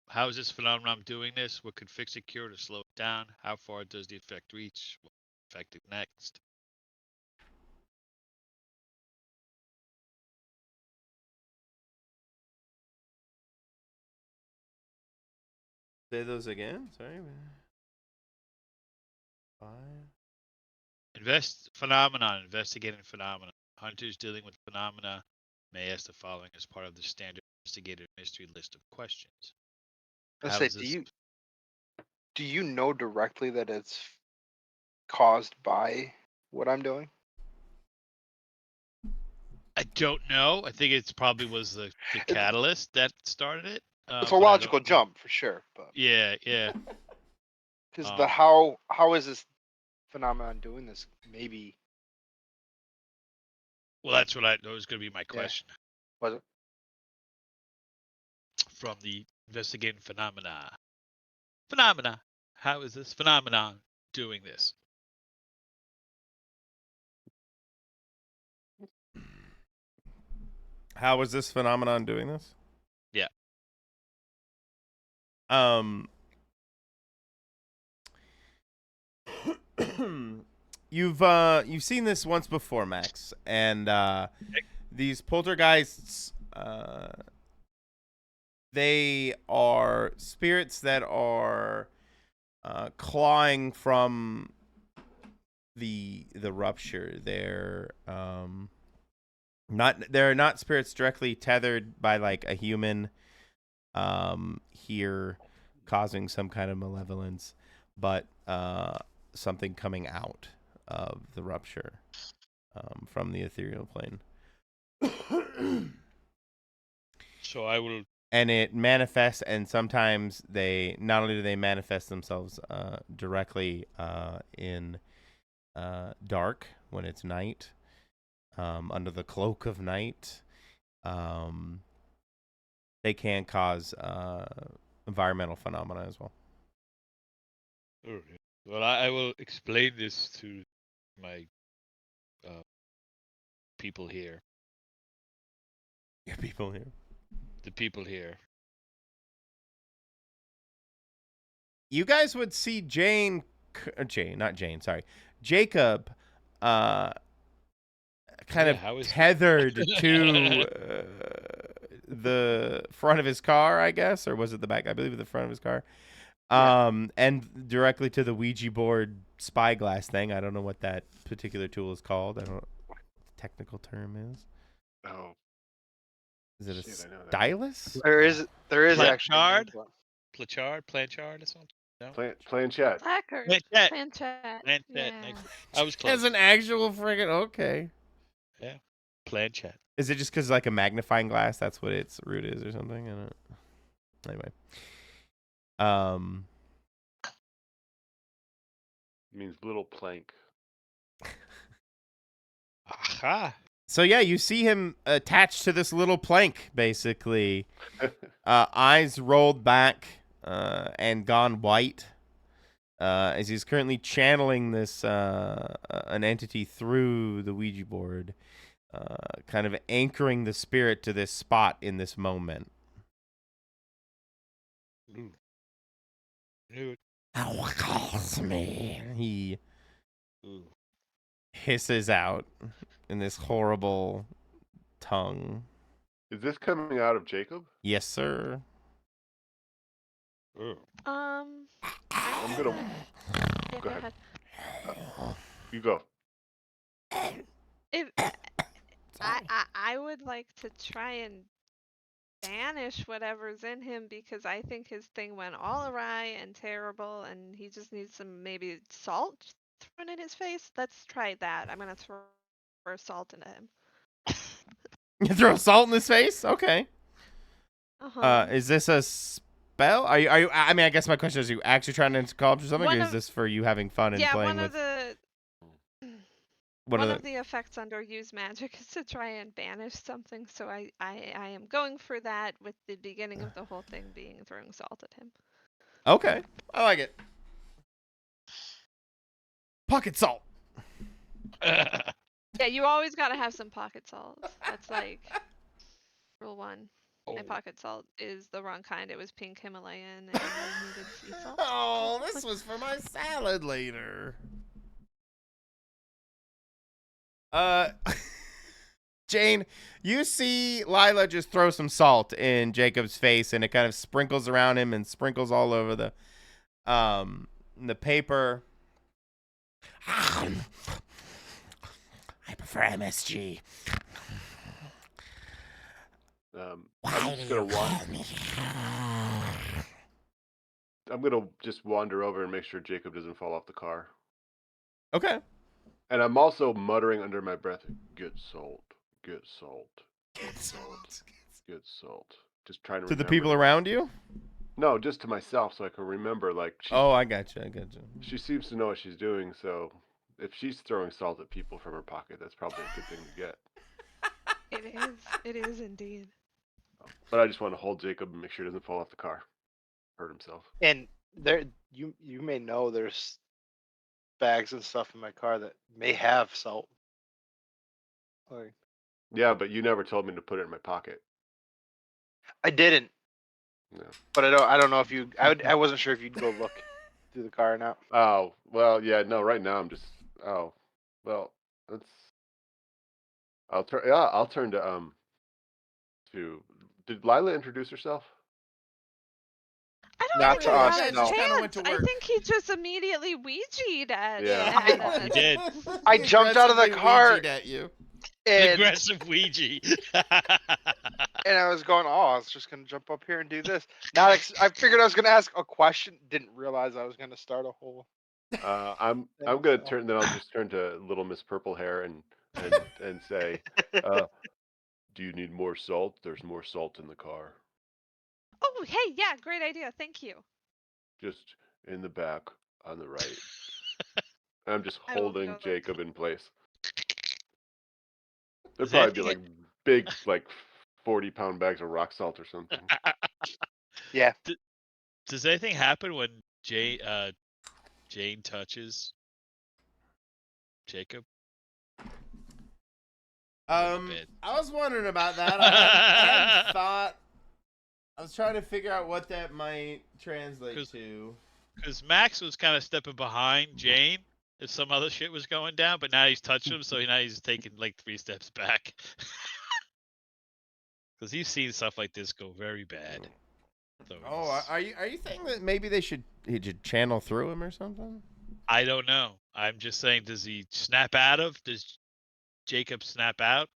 How is this phenomenon doing this? What could fix it, cure, to slow it down? How far does the effect reach? What effect it next? Say those again. Sorry. Investigating phenomenon. Hunters dealing with phenomena may ask the following as part of the standard investigative mystery list of questions. Do you know directly that it's caused by what I'm doing? I don't know. I think it's probably was the catalyst that started it. It's a logical jump for sure, but yeah. Because how is this phenomenon doing this? Maybe. Well, that was going to be my question. Was it? From the investigating phenomena. How is this phenomenon doing this? How is this phenomenon doing this? Yeah. You've seen this once before, Max, and these poltergeists, they are spirits that are clawing from the rupture. They're not spirits directly tethered by like a human here causing some kind of malevolence, but something coming out of the rupture from the ethereal plane. So I will. And it manifests, and sometimes they not only do they manifest themselves directly in dark when it's night, under the cloak of night. They can cause environmental phenomena as well. Well, I will explain this to my people here. Your people here? The people here. You guys would see Jacob, kind of tethered to the front of his car, I guess, or was it the back? I believe the front of his car. And directly to the Ouija board spyglass thing. I don't know what that particular tool is called. I don't know what the technical term is. Oh. Is it a stylus? There is actually Planchard or something. No? Planchette. Planchette. Yeah. I was close. As an actual friggin' okay. Yeah. Planchette. Is it just because like a magnifying glass? That's what its root is, or something? I don't. Anyway. Means little plank. Aha. So yeah, you see him attached to this little plank, basically. Eyes rolled back and gone white. As he's currently channeling this an entity through the Ouija board, kind of anchoring the spirit to this spot in this moment. Ooh. Dude. Calls me. He Ooh. hisses out in this horrible tongue. Is this coming out of Jacob? Yes, sir. Ooh. I'm gonna. Yeah, Go go ahead. ahead. You go. If I would like to try and banish whatever's in him because I think his thing went all awry and terrible, and he just needs some maybe salt thrown in his face. Let's try that. I'm gonna throw salt into him. You throw salt in his face? Okay. Uh-huh. Is this a spell? Are you? I mean, I guess my question is: are you actually trying to accomplish something, or is this for you having fun and playing one with? One of the effects under use magic is to try and banish something, so I am going for that, with the beginning of the whole thing being throwing salt at him. Okay, I like it. Pocket salt. Yeah, you always gotta have some pocket salt. That's like rule 1. My pocket salt is the wrong kind. It was pink Himalayan, and I needed sea salt. Oh, this was for my salad later. Jane, you see Lila just throw some salt in Jacob's face, and it kind of sprinkles around him and sprinkles all over the paper. I prefer MSG. I'm just gonna I'm gonna just wander over and make sure Jacob doesn't fall off the car. Okay. And I'm also muttering under my breath, "Get salt, get salt, get salt, get salt." Just trying to the remember people around you. No, just to myself, so I can remember. Like, I gotcha. She seems to know what she's doing, so if she's throwing salt at people from her pocket, that's probably a good thing to get. It is indeed. But I just want to hold Jacob and make sure he doesn't fall off the car, hurt himself. And there, you may know there's bags and stuff in my car that may have salt. Like, yeah, but you never told me to put it in my pocket. I didn't. No. But I don't know if you. I wasn't sure if you'd go look through the car or not. Oh well, yeah. No, right now I'm just. Oh, well, that's. I'll turn to To. Did Lila introduce herself? I don't Not think to he us, had a no. chance. I think he just immediately Ouija'd at Yeah. He did. I jumped out of the car at you. and Aggressive Ouija. and I was going, oh, I was just gonna jump up here and do this. I figured I was gonna ask a question. Didn't realize I was gonna start a whole. I'm gonna turn. Then I'll just turn to Little Miss Purple Hair and say, "Do you need more salt? There's more salt in the car. Oh, hey, yeah, great idea. Thank you. Just in the back on the right." I'm just holding Jacob in place. There'd probably be like big, like 40-pound bags of rock salt or something. Yeah. Does anything happen when Jane touches Jacob? I was wondering about that. I hadn't thought. I was trying to figure out what that might translate to. Because Max was kind of stepping behind Jane if some other shit was going down, but now he's touching him, so now he's taking like 3 steps back. Because he's seen stuff like this go very bad. So are you thinking that maybe he should channel through him or something? I don't know. I'm just saying, does he snap out of? Does Jacob snap out?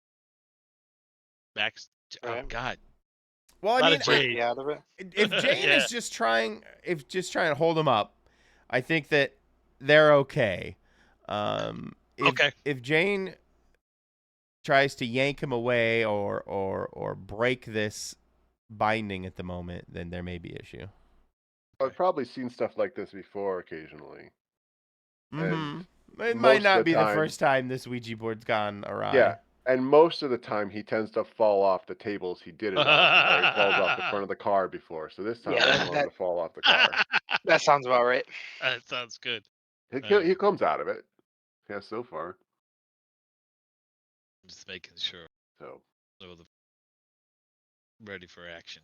Max. Oh God. Well, I mean, out of it. If Jane is just trying to hold him up, I think that they're okay. Okay. If Jane tries to yank him away or break this binding at the moment, then there may be issue. I've probably seen stuff like this before occasionally. And It might most of not be the time- first time this Ouija board's gone awry. Yeah, and most of the time he tends to fall off the tables he did it on, or he falls off the front of the car before. So this time Yeah, I don't want him to fall off the car. That sounds about right. That sounds good. He comes out of it. Yeah, so far. I'm just making sure. So Ready for action.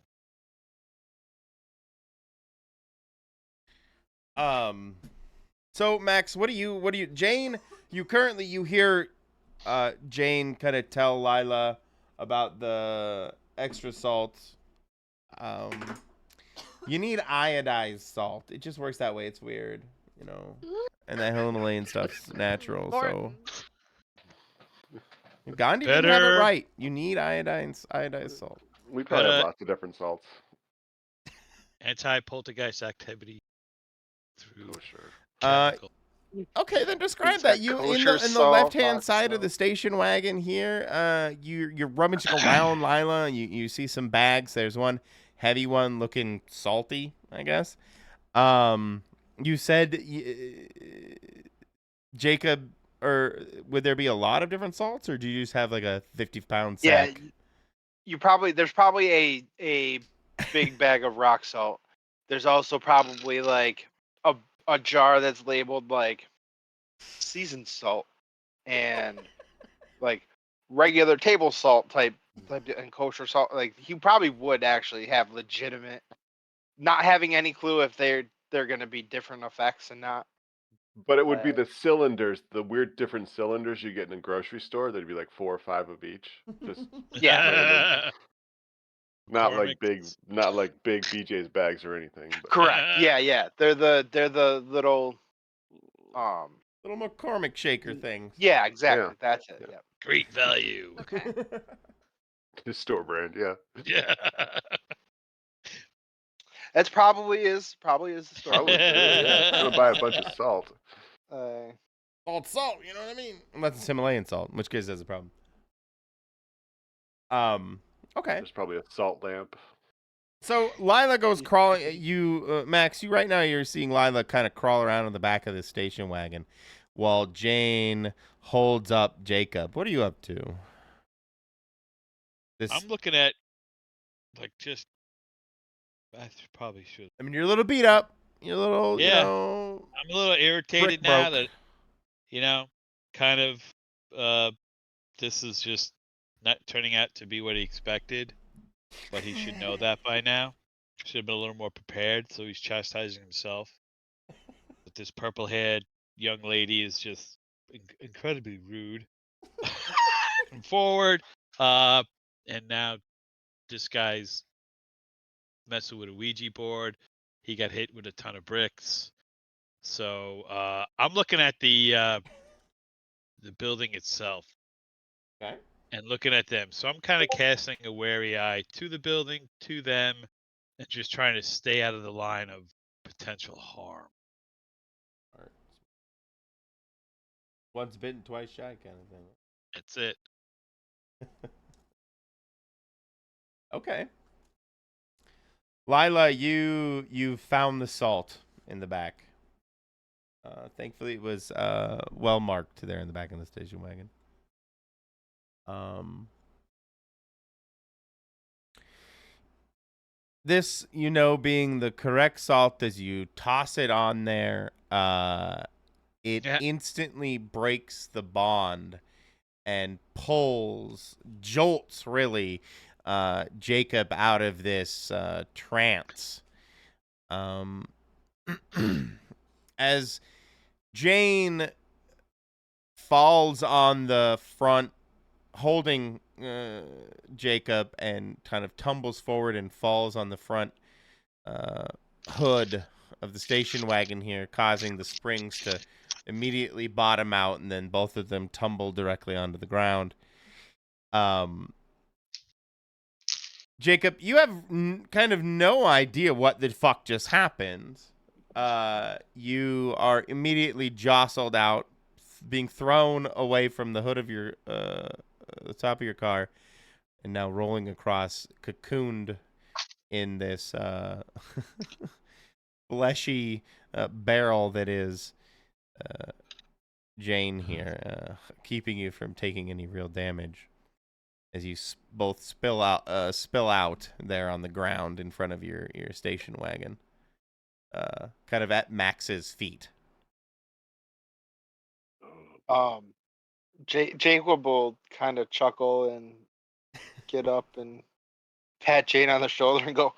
So Max, what do you Jane, you hear Jane kind of tell Lila about the extra salt. You need iodized salt. It just works that way. It's weird, you know. And that Himalayan stuff's natural, so Gandhi didn't have it right. You need iodized salt. We probably have lots of different salts. Anti-poltergeist activity through. Okay, then describe that. You in the left-hand side of the station wagon here. You're rummaging around, Lila. You see some bags. There's one heavy one looking salty, I guess. You said Jacob, or would there be a lot of different salts, or do you just have like a 50-pound sack? Yeah, there's probably a big bag of rock salt. There's also probably like a jar that's labeled like seasoned salt and like regular table salt type and kosher salt. Like he probably would actually have legitimate, not having any clue if they're going to be different effects and not. But it would be the cylinders, the weird different cylinders you get in a grocery store. There'd be like 4 or 5 of each. Just yeah. Not like big BJ's bags or anything. But. Correct. Yeah. They're the little McCormick shaker things. Yeah, exactly. Yeah. That's it. Yeah. Great value. Okay. His store brand, yeah. Yeah. That's probably is the store. Probably, yeah. I'm gonna buy a bunch of salt. Salt, you know what I mean? Unless it's Himalayan salt, in which case that's a problem. Okay. There's probably a salt lamp. So Lila goes crawling. Max, right now you're seeing Lila kind of crawl around in the back of the station wagon, while Jane holds up Jacob. What are you up to? I'm looking at I probably should. I mean, you're a little beat up. You're a little, yeah. You know, I'm a little irritated now that, kind of, this is just not turning out to be what he expected, but he should know that by now. Should have been a little more prepared, so he's chastising himself. But this purple-haired young lady is just incredibly rude. Forward, and now this guy's messing with a Ouija board. He got hit with a ton of bricks. So I'm looking at the building itself. Okay. And looking at them. So I'm kind of casting a wary eye to the building, to them, and just trying to stay out of the line of potential harm. All right. Once bitten, twice shy kind of thing. That's it. Okay. Lila, you found the salt in the back. Thankfully, it was well marked there in the back of the station wagon. This, being the correct salt, as you toss it on there, it instantly breaks the bond and jolts really Jacob out of this trance. As Jane falls on the front, holding Jacob, and kind of tumbles forward and falls on the front hood of the station wagon here, causing the springs to immediately bottom out, and then both of them tumble directly onto the ground. Jacob, you have kind of no idea what the fuck just happened. You are immediately jostled out, being thrown away from the hood of your the top of your car, and now rolling across, cocooned in this fleshy barrel that is Jane here, keeping you from taking any real damage as you both spill out there on the ground in front of your station wagon, kind of at Max's feet. Jacob will kind of chuckle and get up and pat Jane on the shoulder and go,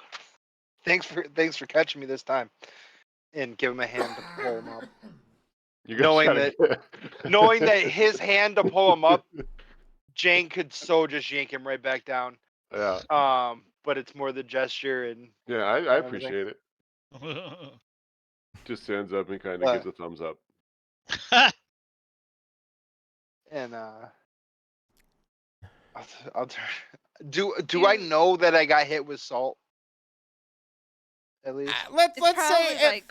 thanks for catching me this time," and give him a hand to pull him up. Knowing that his hand to pull him up, Jane could so just yank him right back down. Yeah. But it's more the gesture and yeah, I appreciate it. Just stands up and kind of gives a thumbs up. And I'll turn. Do I know that I got hit with salt? At least let's say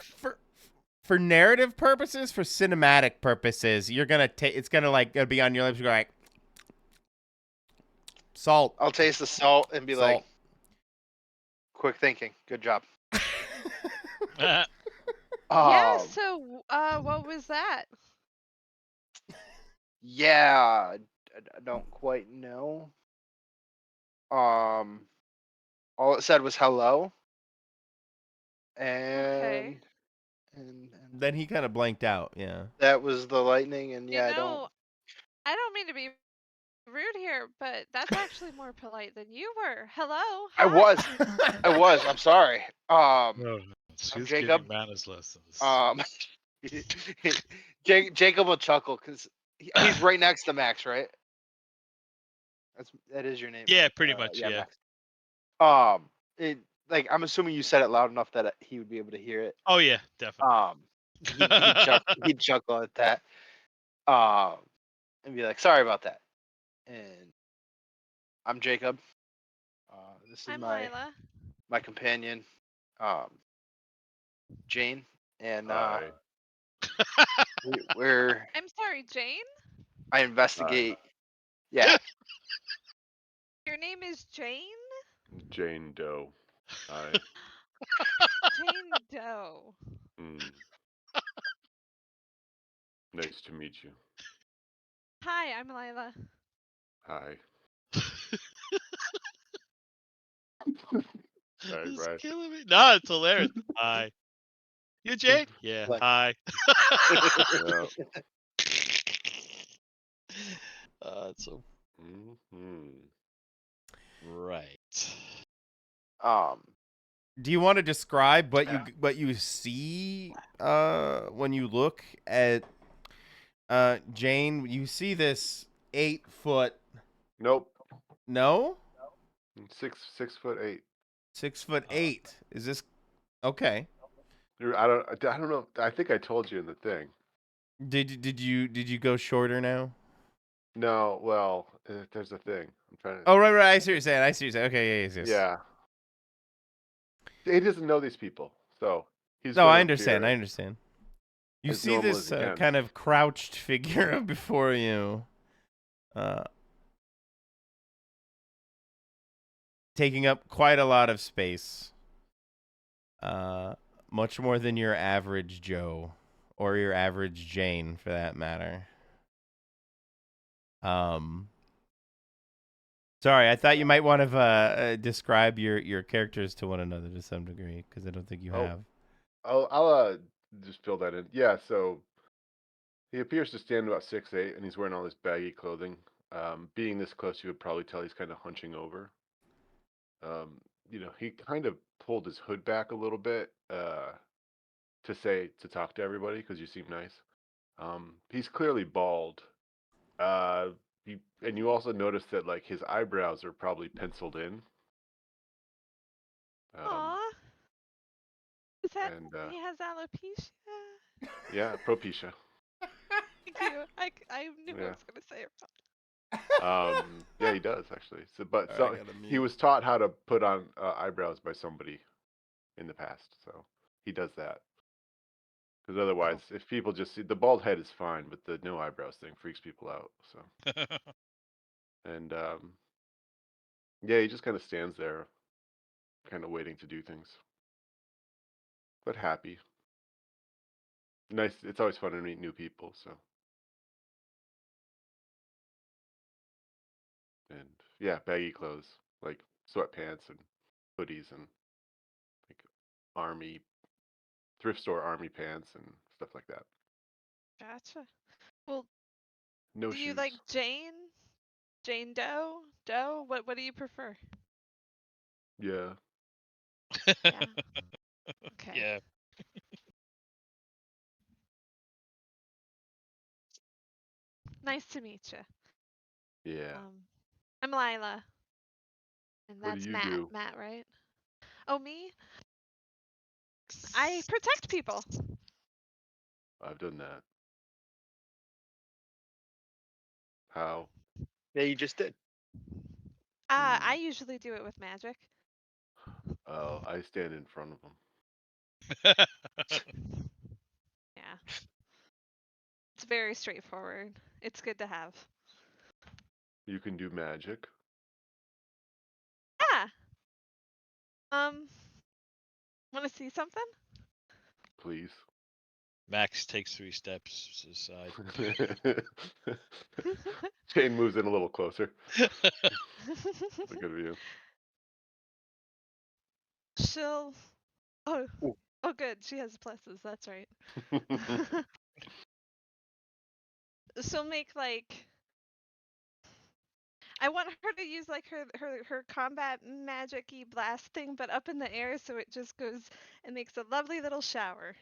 for narrative purposes, for cinematic purposes, you're gonna take. It's gonna be on your lips. You're like salt. I'll taste the salt and be like, quick thinking. Good job. Yeah. So, what was that? Yeah, I don't quite know. All it said was hello. And then he kind of blanked out. Yeah. That was the lightning, and yeah, I don't mean to be rude here, but that's actually more polite than you were. Hello. Hi. I was. I'm sorry. I'm Jacob. Manners lessons. Jacob will chuckle because he's right next to Max, right? That is your name. Yeah, pretty much. Yeah. Max. I'm assuming you said it loud enough that he would be able to hear it. Oh yeah, definitely. He'd chuckle at that. And be like, sorry about that. And I'm Jacob. This is Lila. my companion, Jane, and we're. I'm sorry, Jane. I investigate. Yeah. Your name is Jane? Jane Doe. Hi. Jane Doe. Nice to meet you. Hi, I'm Lila. Hi. It's killing me. No, it's hilarious. Hi. You Jane? Yeah. Hi. That's so. Right. Do you want to describe what you see when you look at Jane? You see this 8-foot. Nope. No. 6'8". 6'8". Is this okay? I don't know. I think I told you in the thing. Did you go shorter now? No. Well, there's a thing. I'm trying to. Oh right. I see what you're saying. Okay. Yes. Yeah. He doesn't know these people, so he's. No, I understand. You see normal this as he can. kind of crouched figure before you, taking up quite a lot of space, much more than your average Joe or your average Jane, for that matter. Sorry, I thought you might want to describe your characters to one another to some degree, because I don't think you have. I'll just fill that in. Yeah, so he appears to stand about 6'8", and he's wearing all this baggy clothing. Being this close, you would probably tell he's kind of hunching over. He kind of pulled his hood back a little bit to talk to everybody because you seem nice. He's clearly bald. You also notice that like his eyebrows are probably penciled in. Aww. Is that he has alopecia? Yeah, propecia. Thank you. I knew I was gonna say it wrong. Yeah, he does actually. He was taught how to put on eyebrows by somebody in the past, so he does that. Because otherwise, if people just see the bald head is fine, but the no eyebrows thing freaks people out. So, And yeah, he just kind of stands there, kind of waiting to do things, but happy. Nice. It's always fun to meet new people. So, and yeah, baggy clothes like sweatpants and hoodies and like army thrift store army pants and stuff like that. Gotcha. Well, No do you shoes. like Jane? Jane Doe? Doe? What do you prefer? Yeah. Yeah. Okay. Yeah. Nice to meet you. Yeah. I'm Lila. And What do that's you Matt. do? Matt, right? Oh, me? I protect people. I've done that. How? Yeah, you just did. I usually do it with magic. Oh, I stand in front of them. Yeah. It's very straightforward. It's good to have. You can do magic, Yeah. Want to see something? please. Max takes 3 steps to the side. Jane moves in a little closer. That's a good view. She'll. Oh. Ooh. Oh, good. She has pluses. That's right. She'll make like. I want her to use like her combat magic-y blast thing, but up in the air, so it just goes and makes a lovely little shower.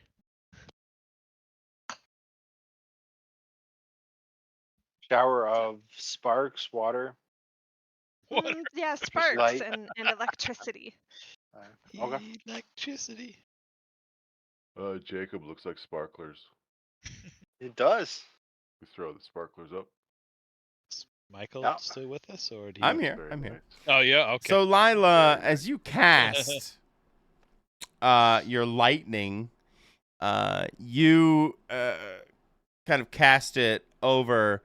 Shower of sparks, water. Yeah, sparks light. and electricity. Okay. Electricity. Jacob looks like sparklers. It does. We throw the sparklers up. Is Michael Yeah. still with us, or did he? I'm here. Very I'm here. nice. Oh yeah. Okay. So Lila, Very as you cast your lightning, you kind of cast it over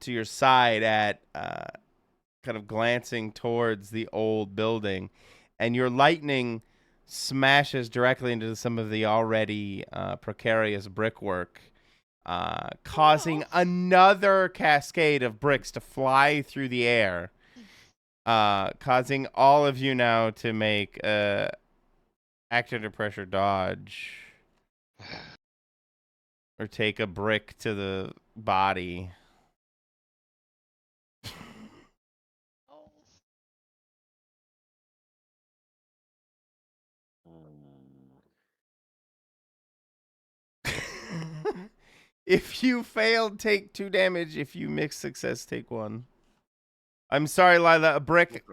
to your side at kind of glancing towards the old building, and your lightning smashes directly into some of the already precarious brickwork, causing another cascade of bricks to fly through the air, causing all of you now to make act under pressure dodge or take a brick to the body. If you failed, take 2 damage. If you mix success, take 1. I'm sorry, Lila. A brick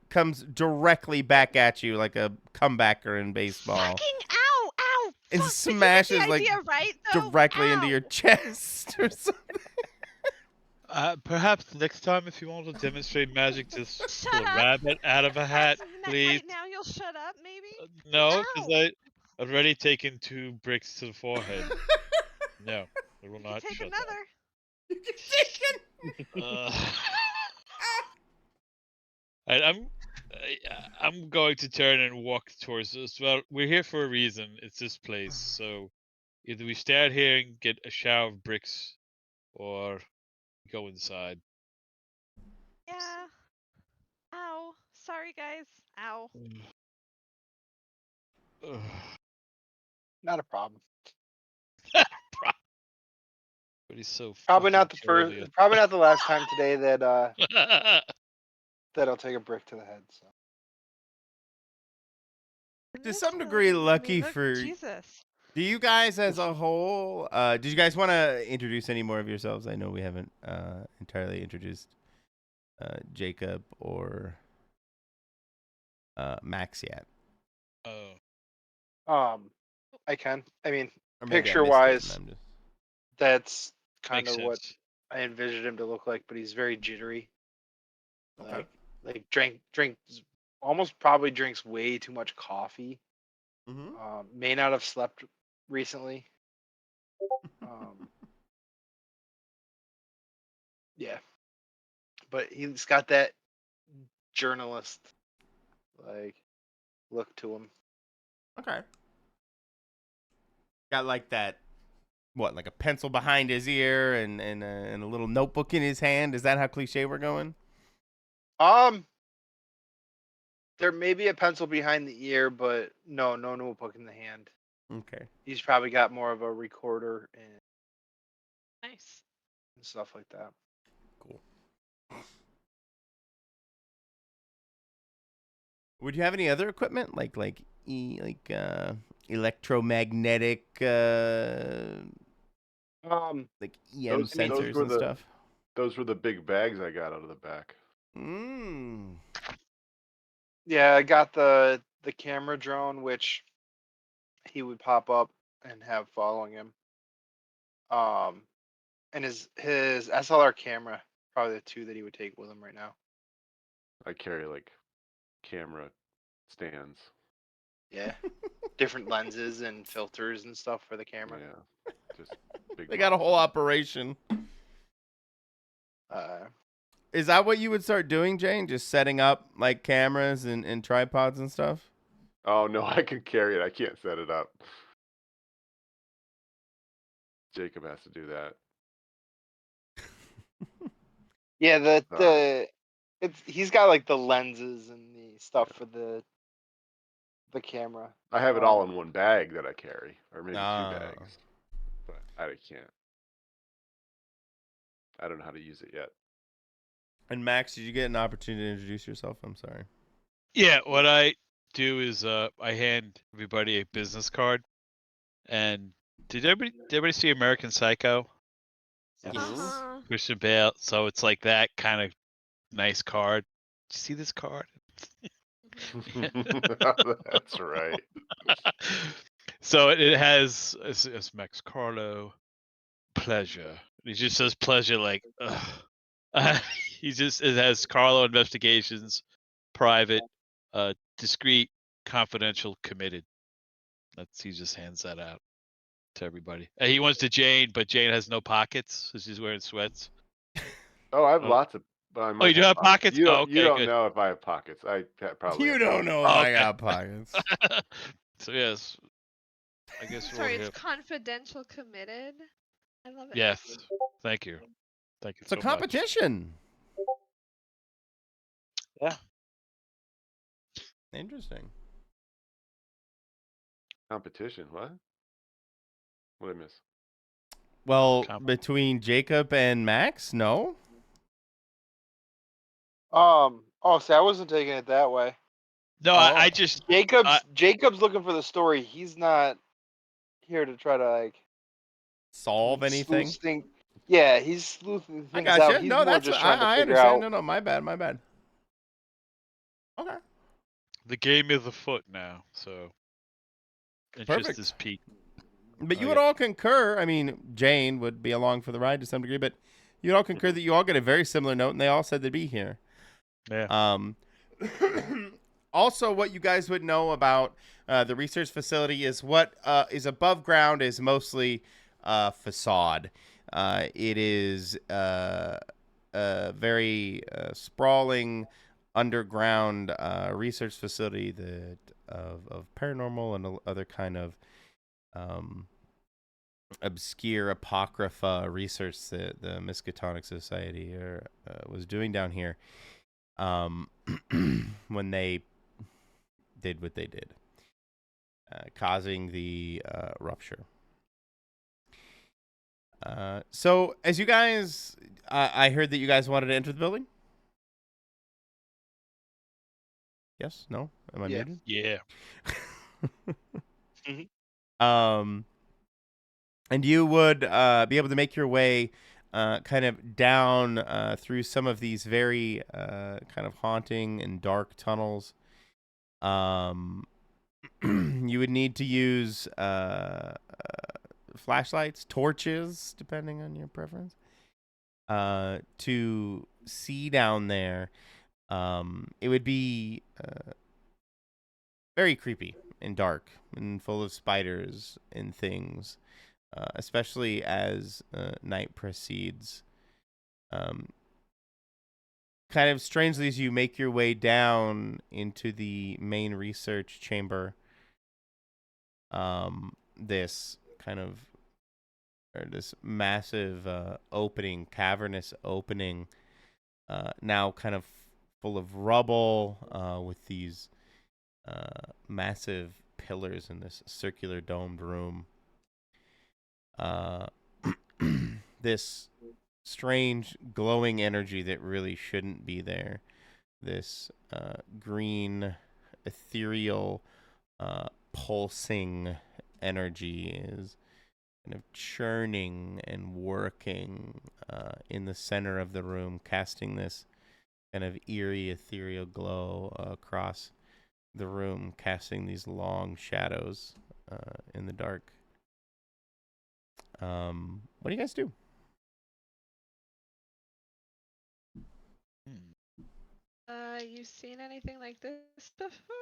comes directly back at you like a comebacker in baseball. Fucking ow, ow! It Fuck, smashes but you get the idea, like right, though? directly Ow! into your chest or something. Perhaps next time, if you want to demonstrate magic, just Shut pull a up. rabbit out of a hat, Right please. now, you'll shut up, maybe? No, because Ow! I already taken 2 bricks to the forehead. No, I will You not can take shut another. You can take that. I'm going to turn and walk towards us. Well, we're here for a reason. It's this place, so either we stay out here and get a shower of bricks, or go inside. Yeah. Ow. Sorry, guys. Ow. Not a problem. But he's so Probably not the fucking first. Probably not the last time today that that I'll take a brick to the head. So. To some degree, lucky look, for Jesus. Do you guys as a whole, did you guys want to introduce any more of yourselves? I know we haven't entirely introduced Jacob or Max yet. I can. I mean, Or maybe I picture missed it wise, and I'm just... that's kind Makes of what sense. I envisioned him to look like, but he's very jittery. Okay. Like drink almost probably drinks way too much coffee. Mm-hmm. May not have slept recently. Yeah. but he's got that journalist like look to him. Okay. Got like that, what, like a pencil behind his ear and a little notebook in his hand? Is that how cliche we're going? There may be a pencil behind the ear, but no notebook in the hand. Okay. He's probably got more of a recorder and Nice. stuff like that. Cool. Would you have any other equipment like electromagnetic like EM Those sensors were and stuff? Those were the big bags I got out of the back. Yeah, I got the camera drone, which he would pop up and have following him. And his SLR camera, probably the two that he would take with him right now. I carry like camera stands. Yeah, different lenses and filters and stuff for the camera. Yeah, just big. They got a whole operation. Is that what you would start doing, Jane? Just setting up like cameras and tripods and stuff? Oh no, I can carry it. I can't set it up. Jacob has to do that. Yeah, he's got like the lenses and the stuff for the camera. I have it all in one bag that I carry, or maybe two Ah. bags, but I can't. I don't know how to use it yet. And Max, did you get an opportunity to introduce yourself? I'm sorry. Yeah, what I do is I hand everybody a business card. And did everybody see American Psycho? Yes. Uh-huh. Christian Bale. So it's like that kind of nice card. Did you see this card? That's right. So it has it's Max Carlo pleasure. He just says pleasure like it has Carlo investigations, private, discreet, confidential, committed. He just hands that out to everybody. And he wants to Jane, but Jane has no pockets, so she's wearing sweats. Oh, I have lots of. Oh, you do have pockets? You don't. Oh, okay, you don't good. know if I have pockets. I probably. You have don't pockets. know if I got pockets. So yes, I guess. Sorry, it's confidential, committed. I love it. Yes, thank you. Thank you It's so a competition. Yeah. Interesting. Competition? What? What did I miss? Well, between Jacob and Max, no? Oh, see, I wasn't taking it that way. No, I just Jacob's looking for the story. He's not here to try to like solve anything. Yeah, he's sleuthing things I gotcha. out. He's no, more that's just trying to figure understand. out. No, my bad. Okay. The game is afoot now, so interest is peaked. But you would all concur. I mean, Jane would be along for the ride to some degree, but you'd all concur that you all get a very similar note, and they all said they'd be here. Yeah. Also, what you guys would know about the research facility is what is above ground is mostly facade. It is a very sprawling underground research facility that of paranormal and other kind of obscure apocrypha research that the Miskatonic Society was doing down here when they did what they did, causing the rupture. So as you guys, I heard that you guys wanted to enter the building. Yes? No? Am I muted? Yeah. And you would be able to make your way kind of down through some of these very kind of haunting and dark tunnels. You would need to use flashlights, torches, depending on your preference, to see down there. It would be very creepy and dark and full of spiders and things, especially as night proceeds. kind of strangely, as you make your way down into the main research chamber, this kind of, or this massive opening, cavernous opening, now kind of full of rubble, with these massive pillars in this circular domed room. This strange glowing energy that really shouldn't be there. This green, ethereal, pulsing energy is kind of churning and working in the center of the room, casting this kind of eerie, ethereal glow across the room, casting these long shadows in the dark. What do you guys do? You seen anything like this before?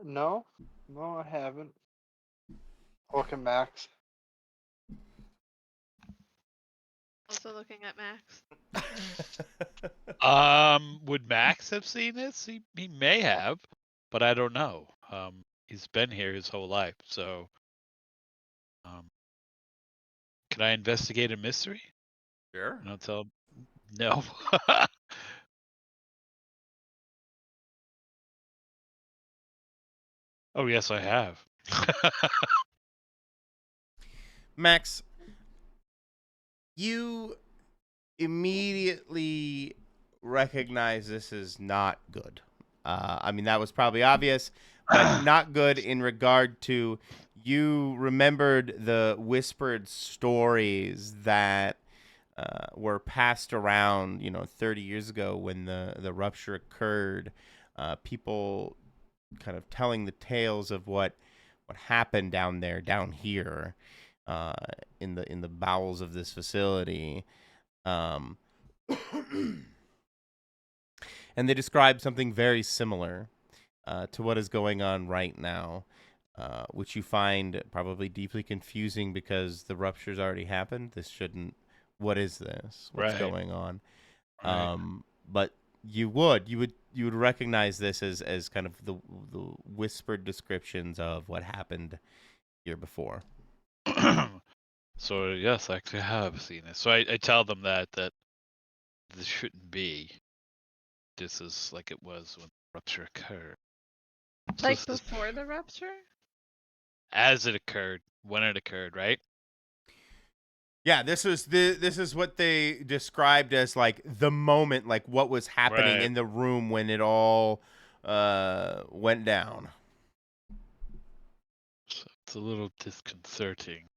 No, I haven't. Look at Max. Also looking at Max. Would Max have seen this? He may have, but I don't know. He's been here his whole life, so can I investigate a mystery? Sure. And I'll tell him no. Oh yes, I have. Max, you immediately recognize this is not good. I mean, that was probably obvious, but not good in regard to you remembered the whispered stories that were passed around, 30 years ago when the rupture occurred. People kind of telling the tales of what happened down here, in the bowels of this facility. And they describe something very similar to what is going on right now, which you find probably deeply confusing because the rupture's already happened. This shouldn't. What is this? What's Right. going on? Right. But you would recognize this as kind of the whispered descriptions of what happened here before. So yes, I actually have seen it. So I tell them that this shouldn't be. This is like it was when the rupture occurred. So Like this is before the rupture? as it occurred, when it occurred, right? Yeah, this is what they described as like the moment, like what was happening Right. in the room when it all went down. So it's a little disconcerting.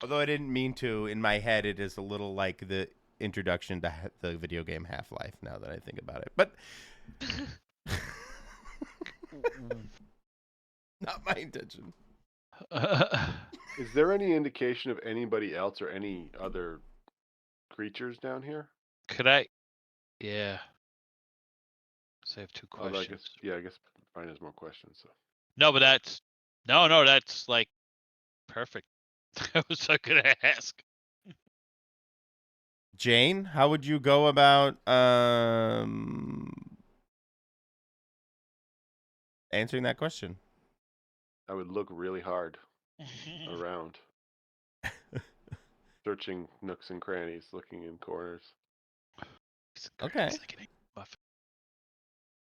Although I didn't mean to, in my head, it is a little like the introduction to the video game Half-Life. Now that I think about it, but not my intention. Is there any indication of anybody else or any other creatures down here? Could I? Yeah. So I have two Although questions. I guess Brian has more questions. So. No, but that's that's like perfect. I was so gonna ask. Jane, how would you go about answering that question? I would look really hard around, searching nooks and crannies, looking in corners. Okay.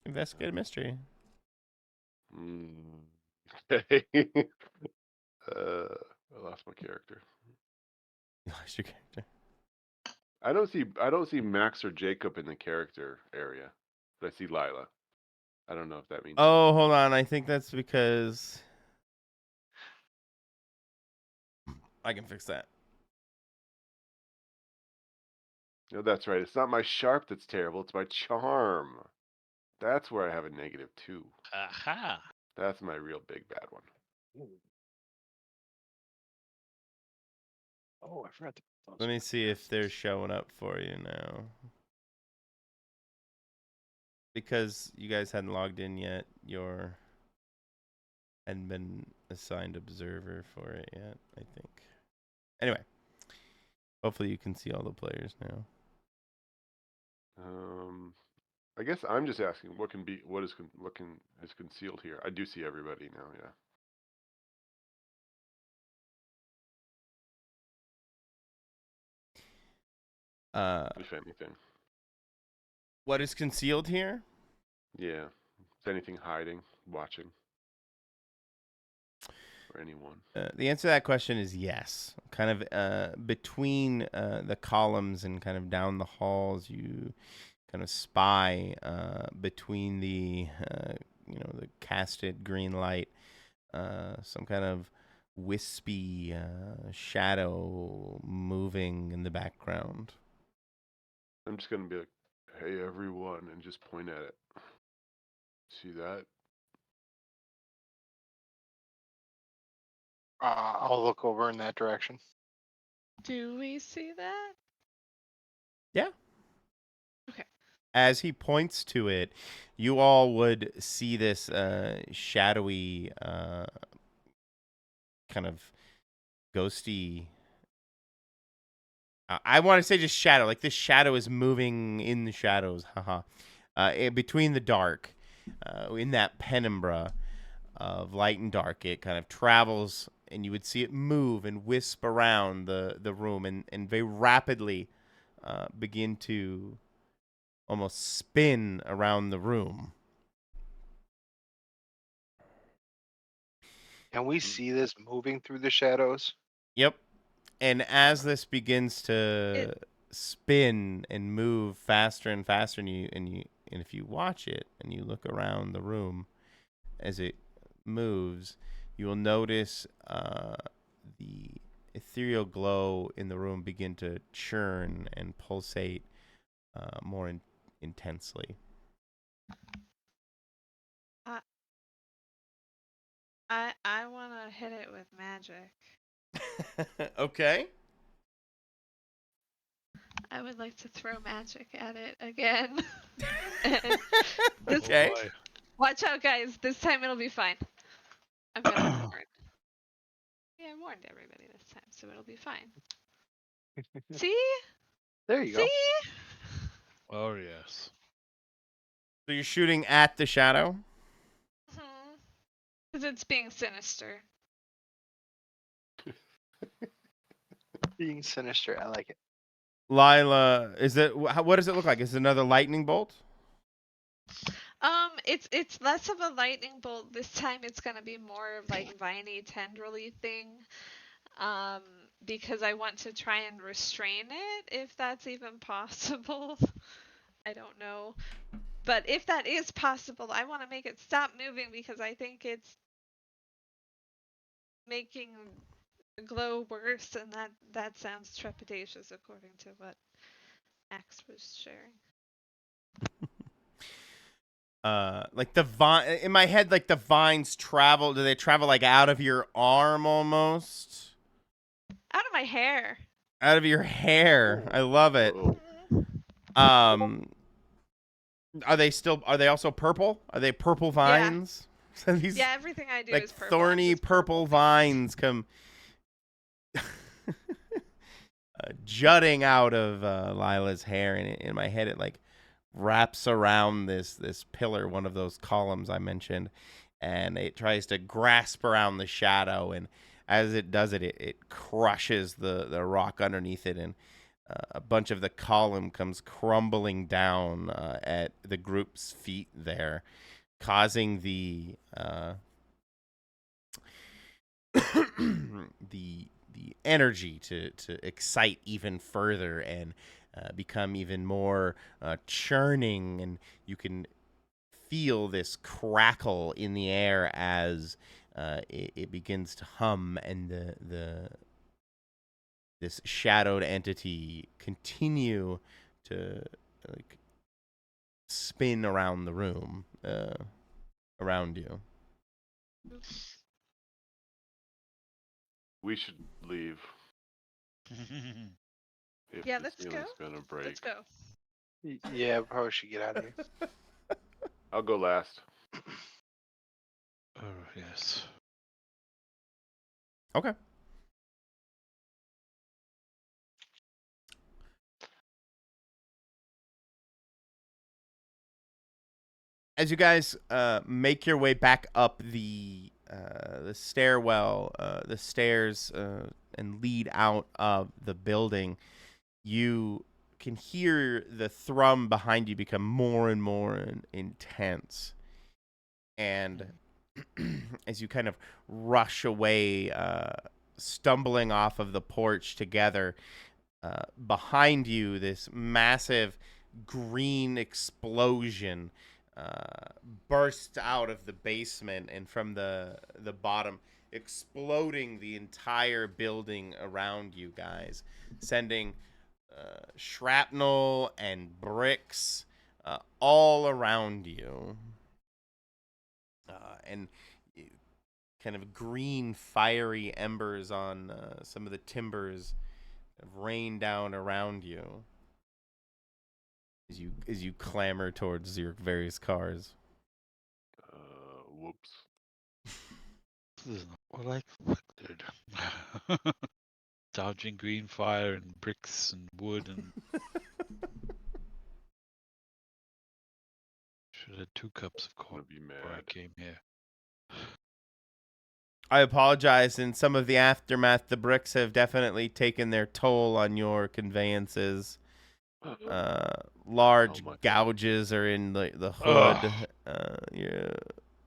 Investigate a mystery. Okay. I lost my character. You lost your character. I don't see Max or Jacob in the character area, but I see Lila. I don't know if that means. Oh, hold on. I think that's because I can fix that. No, that's right. It's not my sharp that's terrible. It's my charm. That's where I have a -2. Aha. That's my real big bad one. Oh, I forgot to. Let me see if they're showing up for you now. Because you guys hadn't logged in yet, hadn't been assigned observer for it yet, I think. Anyway. Hopefully you can see all the players now. I guess I'm just asking what is concealed here. I do see everybody now. Yeah. If anything. What is concealed here? Yeah. Is anything hiding, watching, or anyone? The answer to that question is yes. Kind of between the columns and kind of down the halls, you kind of spy between the the casted green light, some kind of wispy shadow moving in the background. I'm just gonna be like, "Hey, everyone," and just point at it. See that? I'll look over in that direction. Do we see that? Yeah. Okay. As he points to it, you all would see this shadowy, kind of ghosty. I want to say just shadow. Like this shadow is moving in the shadows. Haha. Between the dark, in that penumbra of light and dark, it kind of travels, and you would see it move and wisp around the room, and very rapidly begin to almost spin around the room. Can we see this moving through the shadows? Yep. And as this begins to spin and move faster and faster, and if you watch it and you look around the room as it moves, you will notice the ethereal glow in the room begin to churn and pulsate more intensely. I want to hit it with magic. Okay. I would like to throw magic at it again. Okay. Oh, watch out, guys. This time it'll be fine. I'm gonna warn. Yeah, I warned everybody this time, so it'll be fine. See? There you go. See? Oh yes. So you're shooting at the shadow? Because it's being sinister. Being sinister, I like it. Lila, what does it look like? Is it another lightning bolt? It's less of a lightning bolt this time. It's gonna be more like viney, tendrily thing. Because I want to try and restrain it, if that's even possible. I don't know. But if that is possible, I want to make it stop moving because I think it's making the glow worse, and that sounds trepidatious according to what Max was sharing. Like the vine in my head, like the vines travel. Do they travel like out of your arm almost? Out of my hair. Out of your hair. I love it. Are they also purple? Are they purple vines? Yeah, yeah, everything I do like is purple. Thorny purple vines come jutting out of Lila's hair, and in my head it like wraps around this pillar, one of those columns I mentioned, and it tries to grasp around the shadow, and as it does it crushes the rock underneath it, and a bunch of the column comes crumbling down at the group's feet there, causing the the energy to excite even further and become even more churning, and you can feel this crackle in the air as it begins to hum, and this shadowed entity continue to like spin around the room around you. We should leave. Yeah, let's go. Gonna break. Let's go. Yeah, probably should get out of here. I'll go last. Oh yes. Okay. As you guys make your way back up the stairwell, the stairs, and lead out of the building, you can hear the thrum behind you become more and more intense. And as you kind of rush away, stumbling off of the porch together, behind you, this massive green explosion bursts out of the basement and from the bottom, exploding the entire building around you guys, sending shrapnel and bricks all around you. And kind of green, fiery embers on some of the timbers rain down around you as you clamber towards your various cars. Whoops. This is not what I expected. Dodging green fire and bricks and wood and. Should have had 2 cups of coffee before I came here. I apologize. In some of the aftermath, the bricks have definitely taken their toll on your conveyances. Large gouges are in the hood. Your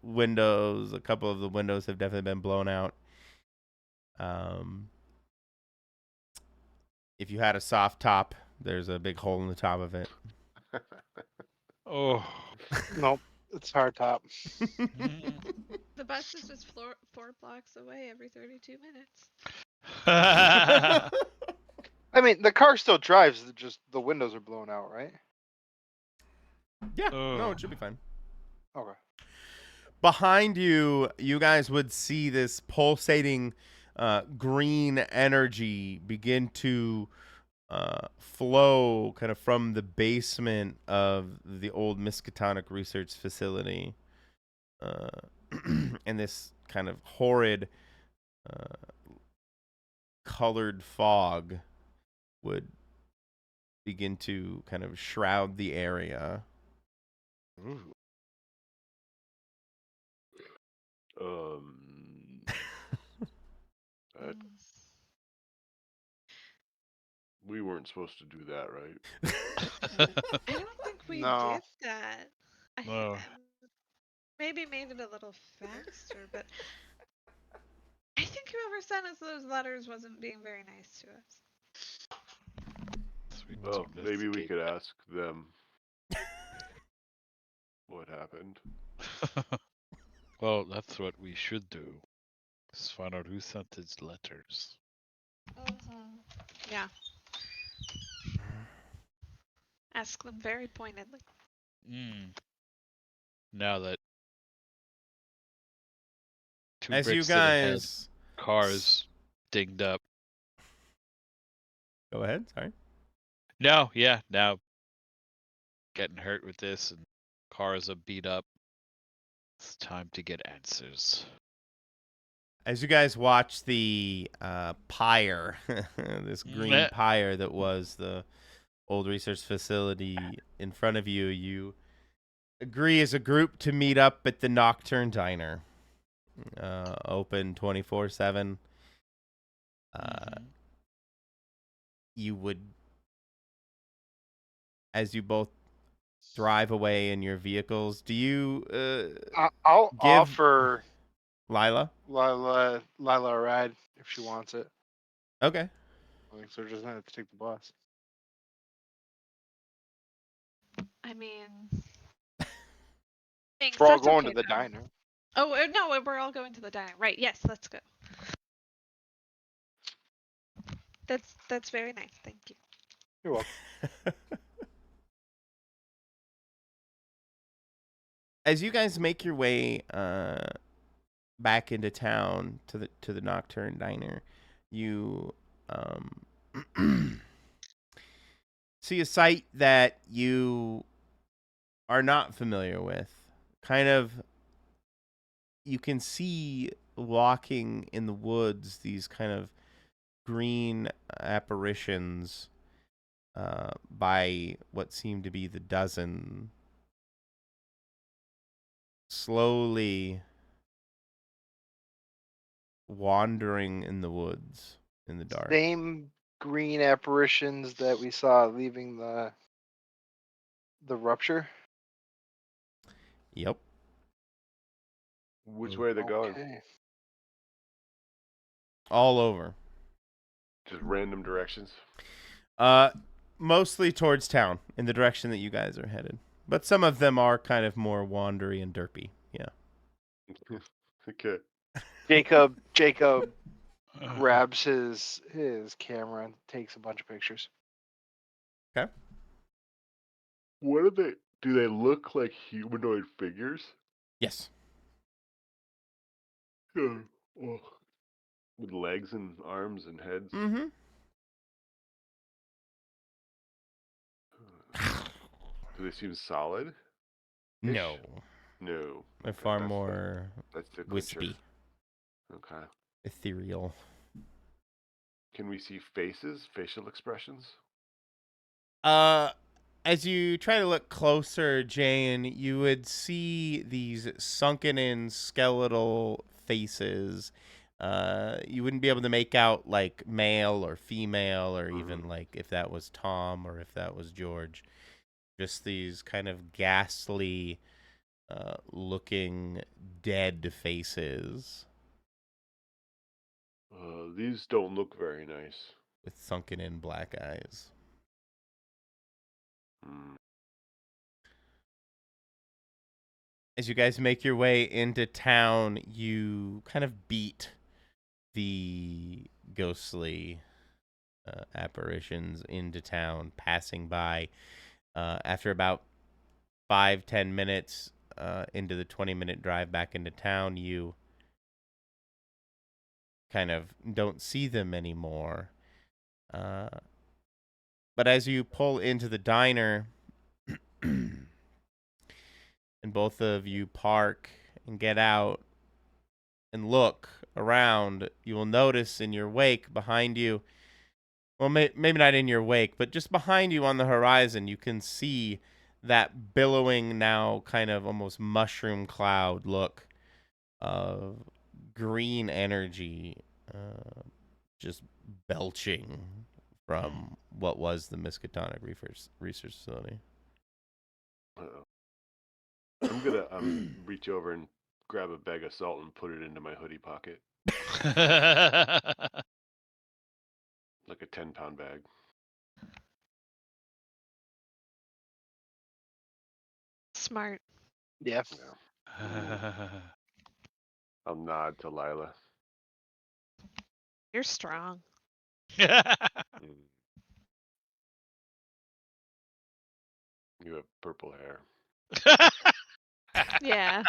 windows, a couple of the windows have definitely been blown out. If you had a soft top, there's a big hole in the top of it. Oh. Nope, it's hard top. The bus is just 4 blocks away every 32 minutes. I mean, the car still drives. Just the windows are blown out, right? Yeah. No, it should be fine. Okay. Behind you, you guys would see this pulsating green energy begin to flow kind of from the basement of the old Miskatonic Research Facility. And this kind of horrid colored fog would begin to kind of shroud the area. Ooh. We weren't supposed to do that, right? I don't think we No. did that. No. Maybe made it a little faster, but I think whoever sent us those letters wasn't being very nice to us. Well, maybe we could ask them what happened. Well, that's what we should do. Is find out who sent his letters. Yeah. Ask them very pointedly. Now that two as you bricks that had guys cars dinged up. Go ahead, sorry. No, yeah, now getting hurt with this and cars are beat up. It's time to get answers. As you guys watch the pyre, this green pyre that was the old research facility in front of you, you agree as a group to meet up at the Nocturne Diner. Open 24/7. You would, as you both drive away in your vehicles, do you I'll give offer Lila a ride if she wants it. Okay. So she doesn't have to take the bus. I mean, we're all going to the diner. Oh no, we're all going to the diner. Right? Yes, let's go. That's very nice. Thank you. You're welcome. As you guys make your way back into town to the Nocturne Diner, you see a sight that you are not familiar with. Kind of, you can see walking in the woods these kind of green apparitions by what seem to be the dozen. slowly wandering in the woods in the dark. Same green apparitions that we saw leaving the rupture. Yep. Which way are they going? Okay. All over. Just random directions. Mostly towards town, in the direction that you guys are headed. But some of them are kind of more wandery and derpy. Yeah. Okay. Jacob grabs his camera and takes a bunch of pictures. Okay. What are they? Do they look like humanoid figures? Yes. Oh. With legs and arms and heads? Mm-hmm. Do they seem solid? No. No. They're Okay, far that's more That's the clincher. wispy, Okay. ethereal. Can we see faces, facial expressions? As you try to look closer, Jane, you would see these sunken in skeletal faces. You wouldn't be able to make out like male or female, or even like if that was Tom or if that was George. Just these kind of ghastly looking dead faces These don't look very nice. with sunken in black eyes. Hmm. As you guys make your way into town, you kind of beat the ghostly apparitions into town, passing by. After about 5-10 minutes into the 20-minute drive back into town, you kind of don't see them anymore. But as you pull into the diner and both of you park and get out and look around, you will notice in your wake behind you, well, maybe not in your wake, but just behind you on the horizon, you can see that billowing, now kind of almost mushroom cloud look of green energy just belching from what was the Miskatonic Research Facility. Uh-oh. I'm gonna reach over and grab a bag of salt and put it into my hoodie pocket. Like a 10-pound bag. Smart. Yeah. I'll nod to Lila. You're strong. Mm. You have purple hair. Yeah.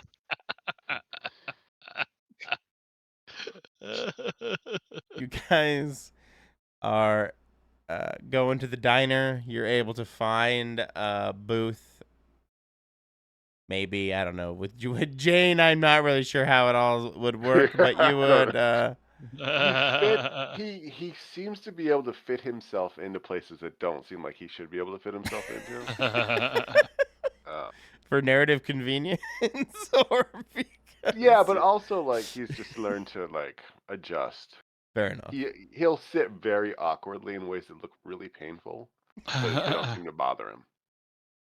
You guys are going to the diner. You're able to find a booth. Maybe, I don't know, with Jane, I'm not really sure how it all would work, but you would. He seems to be able to fit himself into places that don't seem like he should be able to fit himself into. For narrative convenience, or because yeah, but also like he's just learned to like adjust. Fair enough. He'll sit very awkwardly in ways that look really painful, but they don't seem to bother him.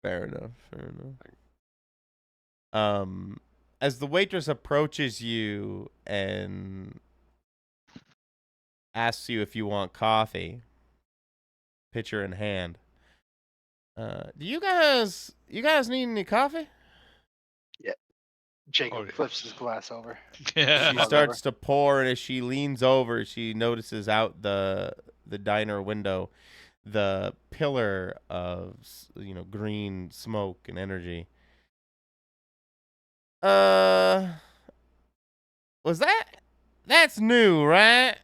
Fair enough. As the waitress approaches you and asks you if you want coffee, pitcher in hand, do you guys need any coffee? Yeah. Jacob flips his glass over. She starts to pour, and as she leans over, she notices out the diner window the pillar of green smoke and energy. Was that's new, right?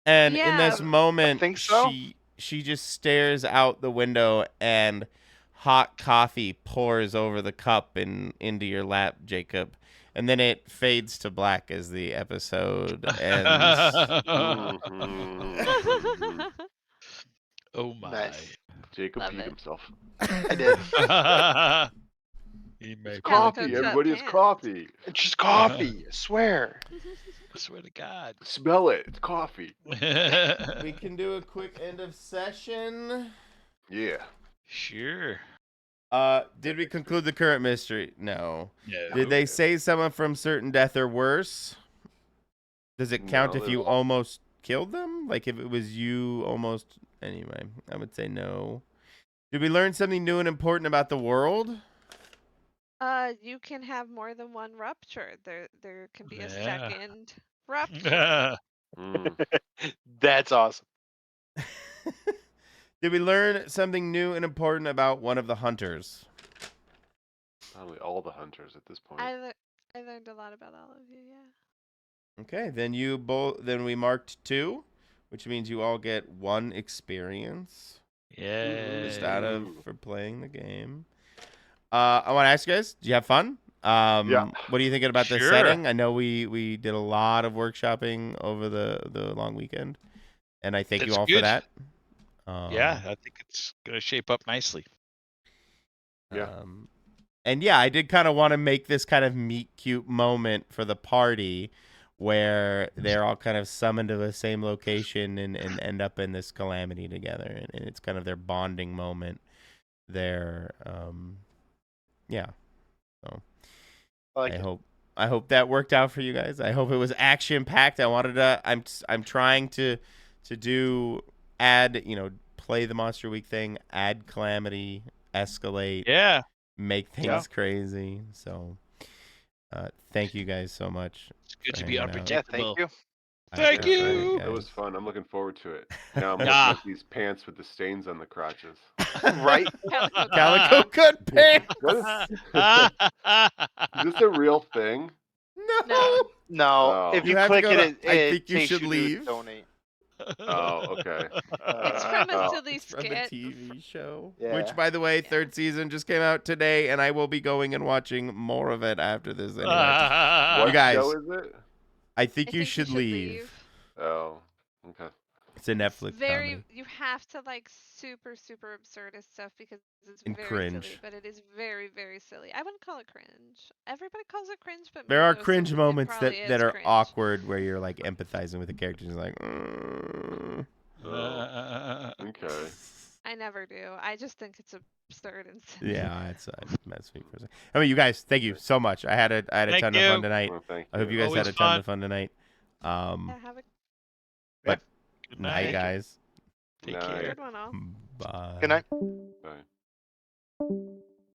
And in this moment, I think so. she just stares out the window, and hot coffee pours over the cup and into your lap, Jacob. And then it fades to black as the episode ends. Oh my. Nice. Jacob Love peed it. himself. I did. He may It's Calico coffee. Cut Everybody has Pants. coffee. It's just coffee. I swear. I swear to God. Smell it. It's coffee. We can do a quick end of session. Yeah. Sure. Did we conclude the current mystery? No. No. Did they say someone from certain death or worse? Does it count No, if you almost killed them? Like if it was you almost... Anyway, I would say no. Did we learn something new and important about the world? You can have more than one rupture. There can be a Yeah. second rupture. That's awesome. Did we learn something new and important about one of the hunters? Probably all the hunters at this point. I learned a lot about all of you. Yeah. Okay, then we marked 2, which means you all get 1 experience. Just out of for playing the game. I want to ask you guys, do you have fun? Yeah. What are you thinking about the Sure. setting? I know we did a lot of workshopping over the long weekend, and I thank you That's all for good. that. Yeah, I think it's gonna shape up nicely. Yeah. And yeah, I did kind of want to make this kind of meet cute moment for the party where they're all kind of summoned to the same location and end up in this calamity together. And it's kind of their bonding moment there. Yeah. So I hope that worked out for you guys. I hope it was action packed. I'm trying to add, play the Monster Week thing, add calamity, escalate. Yeah. Make things crazy. So, thank you guys so much. It's good for to be hanging out. unpredictable. Yeah, Thank you. That was fun. I'm looking forward to it. Now I'm looking Yeah. at these pants with the stains on the crotches. Right? Calico Cut Pants. Is this a real thing? No. No. Oh. If You you have to click go it, to- I think you takes should to leave. donate. Oh, okay. It's from a silly It's from the skit. TV show, Yeah. which, by the way, 3rd season just came out today, and I will be going and watching more of it after this. Anyway, What you guys, show is it? I think you should leave. Oh, okay. It's a Netflix Very, comedy. you have to like super absurdist stuff because it's And very cringe. silly, but it is very silly. I wouldn't call it cringe. Everybody calls it cringe, but There me, are though, so cringe it moments probably that is are cringe. awkward where you're like empathizing with the characters. You're like, Okay. I never do. I just think it's absurd and silly. yeah, it's that's me for a second. I mean, you guys, thank you so much. I had a Thank ton you. of fun tonight. Well, thank I hope you guys Always had a ton fun. of fun tonight. Yeah, have a But Good night, night. guys. Take Night. care. good one all. Bye. Good night. Bye.